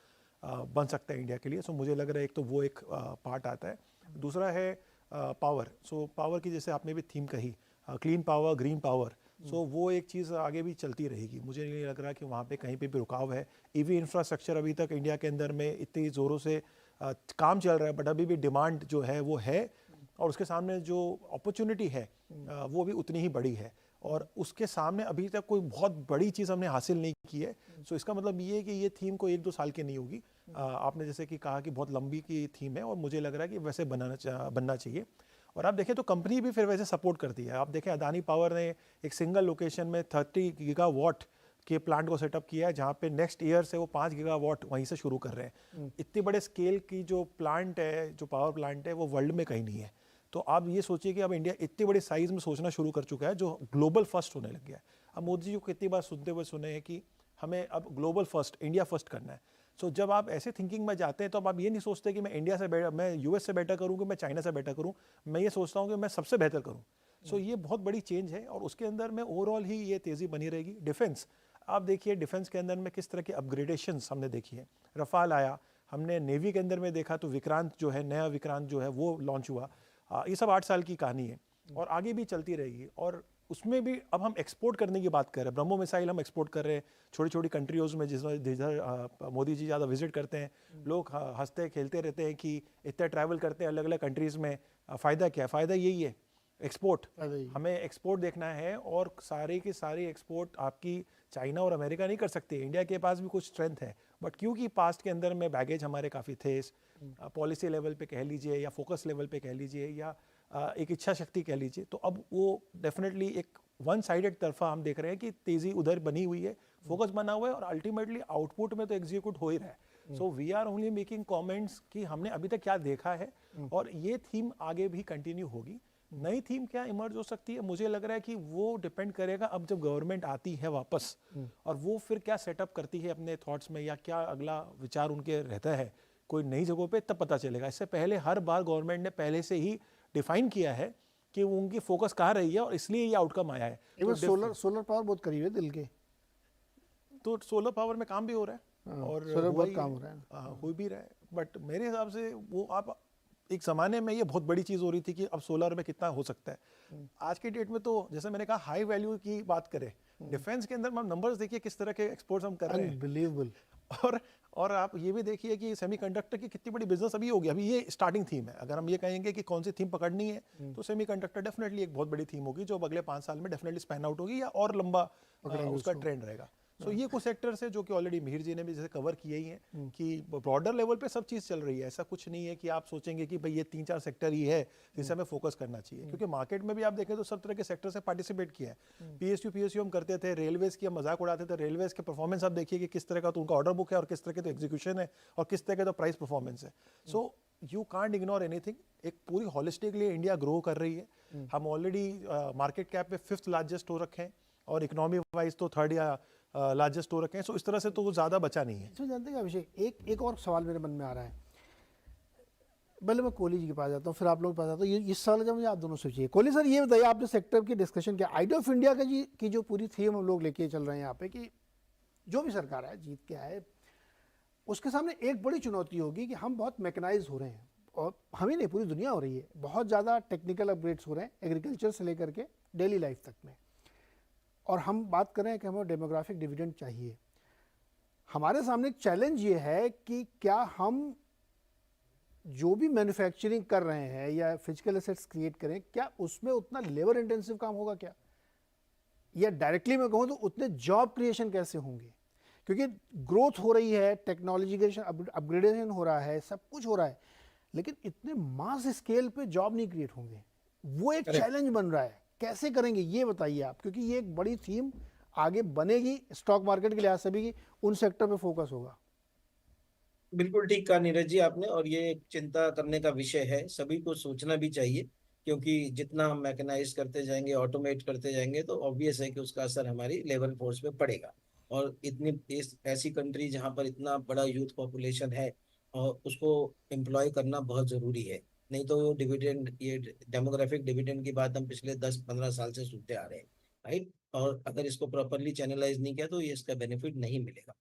बन सकता है इंडिया के लिए। सो मुझे लग रहा है एक तो वो एक पार्ट आता है, दूसरा है पावर। सो पावर की जैसे आपने भी थीम कही, क्लीन पावर, ग्रीन पावर, सो वो एक चीज़ आगे भी चलती रहेगी। मुझे नहीं लग रहा कि वहाँ पे कहीं पे भी रुकाव है। ईवी इंफ्रास्ट्रक्चर अभी तक इंडिया के अंदर में इतनी ज़ोरों से काम चल रहा है, बट अभी भी डिमांड जो है वो है और उसके सामने जो अपॉर्चुनिटी है वो भी उतनी ही बड़ी है और उसके सामने अभी तक कोई बहुत बड़ी चीज़ हमने हासिल नहीं की है। सो इसका मतलब ये है कि ये थीम को 1-2 साल की नहीं होगी। आपने जैसे कि कहा कि बहुत लंबी की थीम है और मुझे लग रहा है कि वैसे बनना चाहिए। और आप देखें तो कंपनी भी फिर वैसे सपोर्ट करती है। आप देखें अदानी पावर ने एक सिंगल लोकेशन में 30 गीगावाट के प्लांट को सेटअप किया है, जहाँ पे नेक्स्ट ईयर से वो 5 गीगावाट वहीं से शुरू कर रहे हैं। इतनी बड़े स्केल की जो प्लांट है, जो पावर प्लांट है, वो वर्ल्ड में कहीं नहीं है। तो आप ये सोचिए कि अब इंडिया इतनी बड़ी साइज में सोचना शुरू कर चुका है, जो ग्लोबल फर्स्ट होने लग गया है। अब मोदी जी को कितनी बार सुनते हुए सुने हैं कि हमें अब ग्लोबल फर्स्ट, इंडिया फर्स्ट करना है। सो जब आप ऐसे थिंकिंग में जाते हैं तो अब आप ये नहीं सोचते कि मैं इंडिया से बेटर, मैं यूएस से बेटर करूँ कि मैं चाइना से बेटर करूँ, मैं ये सोचता हूँ कि मैं सबसे बेहतर करूँ। सो ये बहुत बड़ी चेंज है और उसके अंदर में ओवरऑल ही ये तेज़ी बनी रहेगी। डिफेंस, आप देखिए डिफेंस के अंदर में किस तरह के अपग्रेडेशंस हमने देखी है। रफाल आया, हमने नेवी के अंदर में देखा तो विक्रांत जो है, नया विक्रांत जो है वो लॉन्च हुआ। ये सब 8 साल की कहानी है और आगे भी चलती रहेगी। और उसमें भी अब हम एक्सपोर्ट करने की बात कर रहे हैं। ब्रह्मो मिसाइल हम एक्सपोर्ट कर रहे हैं छोटी छोटी कंट्रीज़ में, जिधर मोदी जी ज़्यादा विजिट करते हैं। लोग हंसते खेलते रहते हैं कि इतने ट्रैवल करते हैं अलग अलग कंट्रीज़ में, फ़ायदा क्या है? फ़ायदा यही है, एक्सपोर्ट। हमें एक्सपोर्ट देखना है और सारी की सारी एक्सपोर्ट आपकी चाइना और अमेरिका नहीं कर सकते। इंडिया के पास भी कुछ स्ट्रेंथ है, बट क्योंकि पास्ट के अंदर में बैगेज हमारे काफ़ी थे, पॉलिसी लेवल पे कह लीजिए या फोकस लेवल पे कह लीजिए या एक इच्छा शक्ति कह लीजिए, तो अब वो डेफिनेटली एक वन साइडेड तरफा हम देख रहे हैं कि तेज़ी उधर बनी हुई है, फोकस बना हुआ है और अल्टीमेटली आउटपुट में तो एग्जीक्यूट हो ही रहा है। So we are only making comments कि हमने अभी तक क्या देखा है और ये थीम आगे भी कंटिन्यू होगी। नई थीम क्या इमर्ज हो सकती है, मुझे लग रहा है कि वो डिपेंड करेगा अब जब गवर्नमेंट आती है वापस और वो फिर क्या सेटअप करती है अपने थॉट्स में या क्या अगला विचार उनके रहता है कोई नई जगहों पे, तब पता चलेगा। इससे पहले हर बार गवर्नमेंट ने पहले से ही डिफाइन किया है कि उनकी फोकस कहाँ रही है और इसलिए ये आउटकम आया है। तो सोलर पावर बहुत करीब है दिल के, तो सोलर पावर में काम भी हो रहा है और सोलर बहुत काम हो रहा है, हो भी रहा है। बट मेरे हिसाब से वो आप एक ज़माने में ये बहुत बड़ी चीज़ हो रही थी कि अब सोलर में कितना हो सकता है। आज के डेट में तो जैसे मैंने कहा हाई वैल्यू की बात करें, डिफेंस के अंदर हम नंबर्स देखिए किस तरह के एक्सपोर्ट्स हम कर रहे हैं, अनबिलीवेबल। और आप ये भी देखिए कि सेमीकंडक्टर की कितनी बड़ी बिजनेस अभी होगी। अभी ये स्टार्टिंग थीम है। अगर हम ये कहेंगे कि कौन सी थीम पकड़नी है तो सेमीकंडक्टर डेफिनेटली एक बहुत बड़ी थीम होगी जो अगले 5 साल में डेफिनेटली स्पैन आउट होगी या और लंबा उसका ट्रेंड रहेगा। सो ये कुछ सेक्टर्स है जो कि ऑलरेडी मिहिर जी ने भी जैसे कवर किए ही हैं कि ब्रॉडर लेवल पे सब चीज़ चल रही है। ऐसा कुछ नहीं है कि आप सोचेंगे कि भाई ये 3-4 सेक्टर ही है जिसे हमें फोकस करना चाहिए, क्योंकि मार्केट में भी आप देखें तो सब तरह के सेक्टर से पार्टिसिपेट किया है। पीएसयू हम करते थे, रेलवेज की हम मजाक उड़ाते थे, रेलवेज के परफॉर्मेंस आप देखिए कि किस तरह का तो उनका ऑर्डर बुक है और किस तरह के तो एग्जीक्यूशन है और किस तरह का तो प्राइस परफॉर्मेंस है। So you can't ignore anything. एक पूरी होलिस्टिकली इंडिया ग्रो कर रही है। हम ऑलरेडी मार्केट कैप पे 5th लार्जेस्ट हो रखे हैं और इकोनॉमी वाइज तो 3rd या लार्जेस्ट हो रखे हैं। सो इस तरह से तो वो ज़्यादा बचा नहीं है। इसमें जानते हैं अभिषेक, एक और सवाल मेरे मन में आ रहा है। पहले मैं कोहली जी के पास जाता हूँ, फिर आप लोग के पास आता हूँ। इस सवाल जब मुझे आप दोनों से चाहिए। कोहली सर, ये बताइए, आपने सेक्टर की डिस्कशन किया, आइडिया ऑफ इंडिया की जो पूरी थीम हम लोग लेके चल रहे हैं यहाँ पे कि जो भी सरकार है जीत के आए, उसके सामने एक बड़ी चुनौती होगी कि हम बहुत मैकेनाइज हो रहे हैं और हमें नहीं, पूरी दुनिया हो रही है। बहुत ज़्यादा टेक्निकल अपग्रेड्स हो रहे हैं एग्रीकल्चर से लेकर के डेली लाइफ तक में, और हम बात कर रहे हैं कि हमें डेमोग्राफिक डिविडेंड चाहिए। हमारे सामने एक चैलेंज ये है कि क्या हम जो भी मैन्युफैक्चरिंग कर रहे हैं या फिजिकल एसेट्स क्रिएट करें, क्या उसमें उतना लेबर इंटेंसिव काम होगा क्या, या डायरेक्टली मैं कहूँ तो उतने जॉब क्रिएशन कैसे होंगे? क्योंकि ग्रोथ हो रही है, टेक्नोलॉजिकेशन अपग्रेडेशन हो रहा है, सब कुछ हो रहा है, लेकिन इतने मास स्केल पे जॉब नहीं क्रिएट होंगे। वो एक चैलेंज बन रहा है। कैसे करेंगे ये बताइए आप, क्योंकि ये एक बड़ी थीम आगे बनेगी स्टॉक मार्केट के लिहाज से भी, उन सेक्टर पे फोकस होगा। बिल्कुल ठीक कहा नीरज जी आपने, और ये एक चिंता करने का विषय है, सभी को सोचना भी चाहिए, क्योंकि जितना हम मैकेनाइज करते जाएंगे, ऑटोमेट करते जाएंगे, तो ऑब्वियस है कि उसका असर हमारी लेबर फोर्स पे पड़ेगा। और ऐसी कंट्री जहाँ पर इतना बड़ा यूथ पॉपुलेशन है और उसको एम्प्लॉय करना बहुत जरूरी है। नहीं तो डिविडेंड, ये डेमोग्राफिक डिविडेंड की बात हम पिछले 10-15 साल से सुनते आ रहे हैं, राइट। और अगर इसको प्रॉपरली चैनलाइज नहीं किया तो ये इसका बेनिफिट नहीं मिलेगा।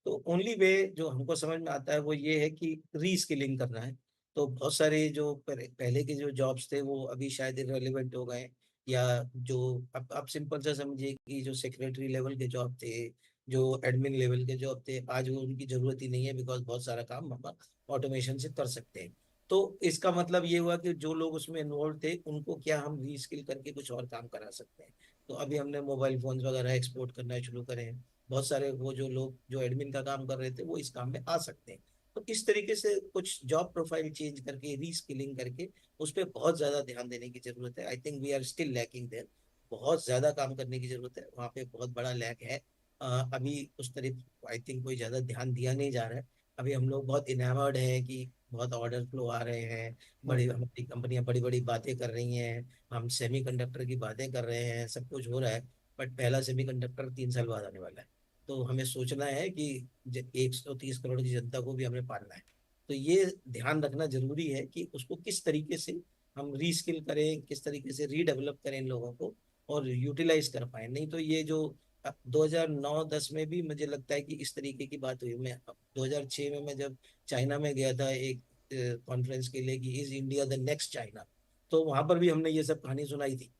तो ओनली वे जो हमको समझ में आता है वो ये है कि रीस्किलिंग करना है। तो बहुत सारे जो पहले के जो जॉब्स थे वो अभी शायद इररिलेवेंट हो गए, या जो अब आप सिंपल सा समझिए कि जो सेक्रेटरी लेवल के जॉब थे, जो एडमिन लेवल के जॉब थे, आज वो उनकी जरूरत ही नहीं है, बिकॉज बहुत सारा काम हम ऑटोमेशन से कर सकते हैं। तो इसका मतलब ये हुआ कि जो लोग उसमें इन्वॉल्व थे उनको क्या हम रीस्किल करके कुछ और काम करा सकते हैं। तो अभी हमने मोबाइल फोन्स वगैरह एक्सपोर्ट करना शुरू करे हैं। बहुत सारे वो जो लोग जो एडमिन का काम कर रहे थे वो इस काम में आ सकते हैं। तो इस तरीके से कुछ जॉब प्रोफाइल चेंज करके रीस्किलिंग करके उस पर बहुत ज्यादा ध्यान देने की जरूरत है। I think we are still lacking there. बहुत ज्यादा काम करने की जरूरत है, वहाँ पे बहुत बड़ा लैक है। अभी उस तरफ आई थिंक कोई ज्यादा ध्यान दिया नहीं जा रहा है। अभी हम लोग बहुत इनामर्ड हैं कि बहुत ऑर्डर फ्लो आ रहे हैं, बड़ी हमारी कंपनियां बड़ी बड़ी बातें कर रही हैं, हम सेमीकंडक्टर की बातें कर रहे हैं, सब कुछ हो रहा है। बट पहला सेमीकंडक्टर 3 साल बाद आने वाला है। तो हमें सोचना है कि 130 करोड़ की जनता को भी हमें पालना है। तो ये ध्यान रखना जरूरी है कि उसको किस तरीके से हम रीस्किल करें, किस तरीके से रीडेवलप करें इन लोगों को और यूटिलाइज कर पाए। नहीं तो ये जो 2009-10 में भी मुझे लगता है कि इस तरीके की बात हुई। मैं 2006 में मैं जब चाइना में गया था एक कॉन्फ्रेंस के लिए कि is India the next China, तो वहां पर भी हमने ये सब कहानी सुनाई थी।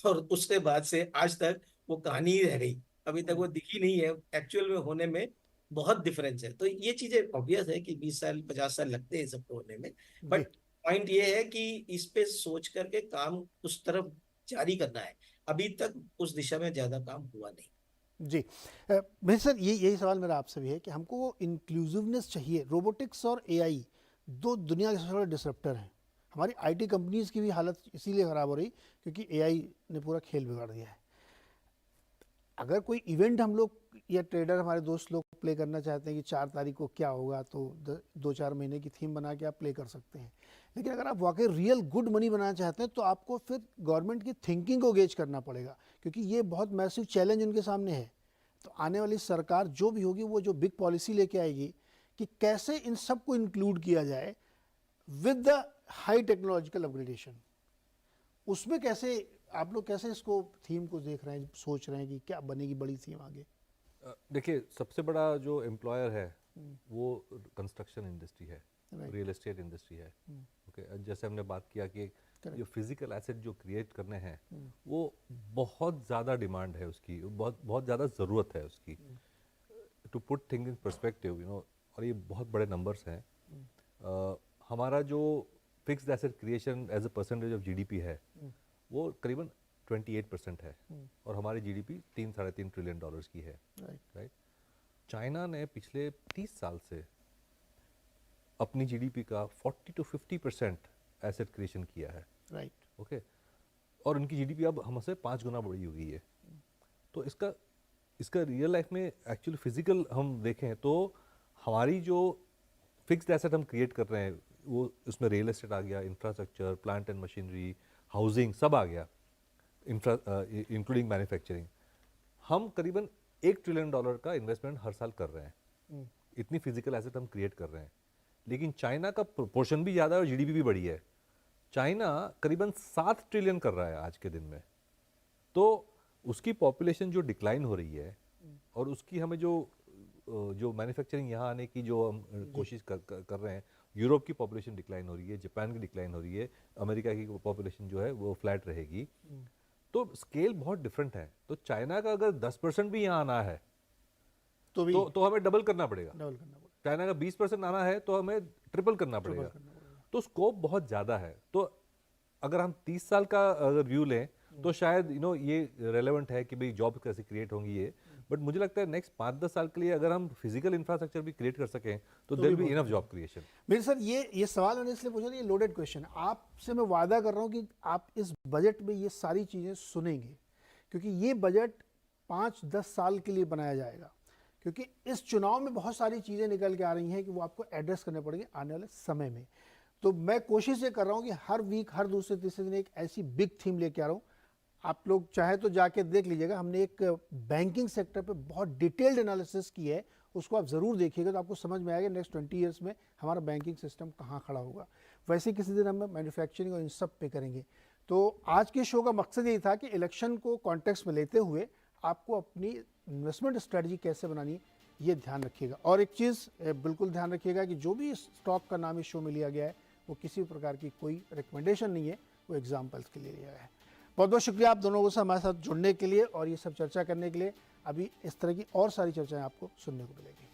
और उसके बाद से आज तक वो कहानी ही रह गई, अभी तक वो दिखी नहीं है। एक्चुअल में होने में बहुत डिफरेंस है। तो ये चीजें ऑब्वियस है कि 20 साल 50 साल लगते हैं सबको होने में। जी। बट पॉइंट ये है कि इस पे सोच करके काम उस तरफ जारी करना है। अभी तक उस दिशा में ज्यादा काम हुआ नहीं। जी। भाई सर, यही सवाल मेरा आपसे भी है कि हमको वो इंक्लूसिवनेस चाहिए। रोबोटिक्स और एआई दो दुनिया के सबसे बड़े डिसरप्टर हैं। हमारी आईटी कंपनीज की भी हालत इसीलिए ख़राब हो रही क्योंकि एआई ने पूरा खेल बिगाड़ दिया है। अगर कोई इवेंट हम लोग या ट्रेडर हमारे दोस्त लोग प्ले करना चाहते हैं कि 4 तारीख को क्या होगा, तो 2-4 महीने की थीम बना के आप प्ले कर सकते हैं। लेकिन अगर आप वाकई रियल गुड मनी बनाना चाहते हैं तो आपको फिर गवर्नमेंट की थिंकिंग को गेज करना पड़ेगा, क्योंकि ये बहुत मैसिव चैलेंज उनके सामने है। तो आने वाली सरकार जो भी होगी वो जो बिग पॉलिसी लेके आएगी कि कैसे इन सबको इंक्लूड किया जाए with the high technological upgradation, उसमें कैसे आप लोग कैसे इसको थीम को देख रहे हैं, सोच रहे हैं कि क्या बनेगी बड़ी थीम आगे? देखिए, सबसे बड़ा जो एम्प्लॉयर है वो कंस्ट्रक्शन इंडस्ट्री है, रियल एस्टेट इंडस्ट्री है। ओके, जैसे हमने बात किया कि जो फिजिकल एसेट जो क्रिएट करने हैं वो बहुत ज़्यादा डिमांड है उसकी, बहुत बहुत ज़्यादा ज़रूरत है उसकी। To put thing in perspective, और ये बहुत बड़े नंबर्स हैं। हमारा जो fixed asset creation as a percentage of GDP है वो करीबन 28% है, और हमारी जीडीपी 3-3.5 ट्रिलियन डॉलर्स की है, राइट। चाइना ने पिछले 30 साल से अपनी जीडीपी का 40-50% एसेट क्रिएशन किया है, राइट। ओके। और उनकी जीडीपी अब हमसे 5 गुना बड़ी हो गई है। तो इसका रियल लाइफ में एक्चुअली फिजिकल हम देखें तो हमारी जो फिक्स्ड एसेट हम क्रिएट कर रहे हैं वो उसमें रियल एस्टेट आ गया, infrastructure, plant and machinery, housing सब आ गया, इंक्लूडिंग मैन्युफैक्चरिंग। हम करीबन $1 ट्रिलियन का इन्वेस्टमेंट हर साल कर रहे हैं। इतनी फिजिकल एसेट हम क्रिएट कर रहे हैं। लेकिन चाइना का प्रोपोर्शन भी ज़्यादा है और जीडीपी भी बड़ी है। चाइना करीबन 7 ट्रिलियन कर रहा है आज के दिन में। तो उसकी पॉपुलेशन जो डिक्लाइन हो रही है और उसकी हमें जो मैन्युफैक्चरिंग यहाँ आने की जो हम कोशिश कर रहे हैं, यूरोप की पॉपुलेशन डिक्लाइन हो रही है, जापान की डिक्लाइन हो रही है, अमेरिका की पॉपुलेशन जो है वो फ्लैट रहेगी। तो स्केल बहुत डिफरेंट है। तो चाइना का अगर 10% भी यहाँ आना है तो हमें डबल करना पड़ेगा। चाइना का 20% आना है तो हमें ट्रिपल करना पड़ेगा। तो स्कोप बहुत ज़्यादा है। तो अगर हम 30 साल का अगर व्यू लें तो शायद ये रेलेवेंट है कि भाई जॉब कैसे क्रिएट होंगी ये। बट मुझे लगता है नेक्स्ट 5-10 साल के लिए अगर हम फिजिकल इंफ्रास्ट्रक्चर भी क्रिएट कर सकें तो there will be enough job creation. मेरे सर ये सवाल मैंने इसलिए पूछा, ये लोडेड क्वेश्चन। आपसे मैं वादा कर रहा हूँ कि आप इस बजट में ये सारी चीज़ें सुनेंगे, क्योंकि ये बजट 5-10 साल के लिए बनाया जाएगा। क्योंकि इस चुनाव में बहुत सारी चीज़ें निकल के आ रही हैं कि वो आपको एड्रेस करने पड़ेंगे आने वाले समय में। तो मैं कोशिश ये कर रहा हूँ कि हर वीक, हर दूसरे तीसरे दिन एक ऐसी बिग थीम लेके आ रहा हूँ। आप लोग चाहे तो जाके देख लीजिएगा, हमने एक बैंकिंग सेक्टर पे बहुत डिटेल्ड एनालिसिस की है, उसको आप ज़रूर देखिएगा तो आपको समझ में आएगा नेक्स्ट 20 ईयर्स में हमारा बैंकिंग सिस्टम कहाँ खड़ा होगा। वैसे किसी दिन हम मैन्युफैक्चरिंग और इन सब पे करेंगे। तो आज के शो का मकसद यही था कि इलेक्शन को कॉन्टेक्स्ट में लेते हुए आपको अपनी इन्वेस्टमेंट स्ट्रेटजी कैसे बनानी है ये ध्यान रखिएगा। और एक चीज़ बिल्कुल ध्यान रखिएगा कि जो भी स्टॉक का नाम इस शो में लिया गया है वो किसी प्रकार की कोई रिकमेंडेशन नहीं है, वो एग्जाम्पल्स के लिए लिया गया है। बहुत बहुत शुक्रिया आप दोनों को हमारे साथ जुड़ने के लिए और ये सब चर्चा करने के लिए। अभी इस तरह की और सारी चर्चाएं आपको सुनने को मिलेगी।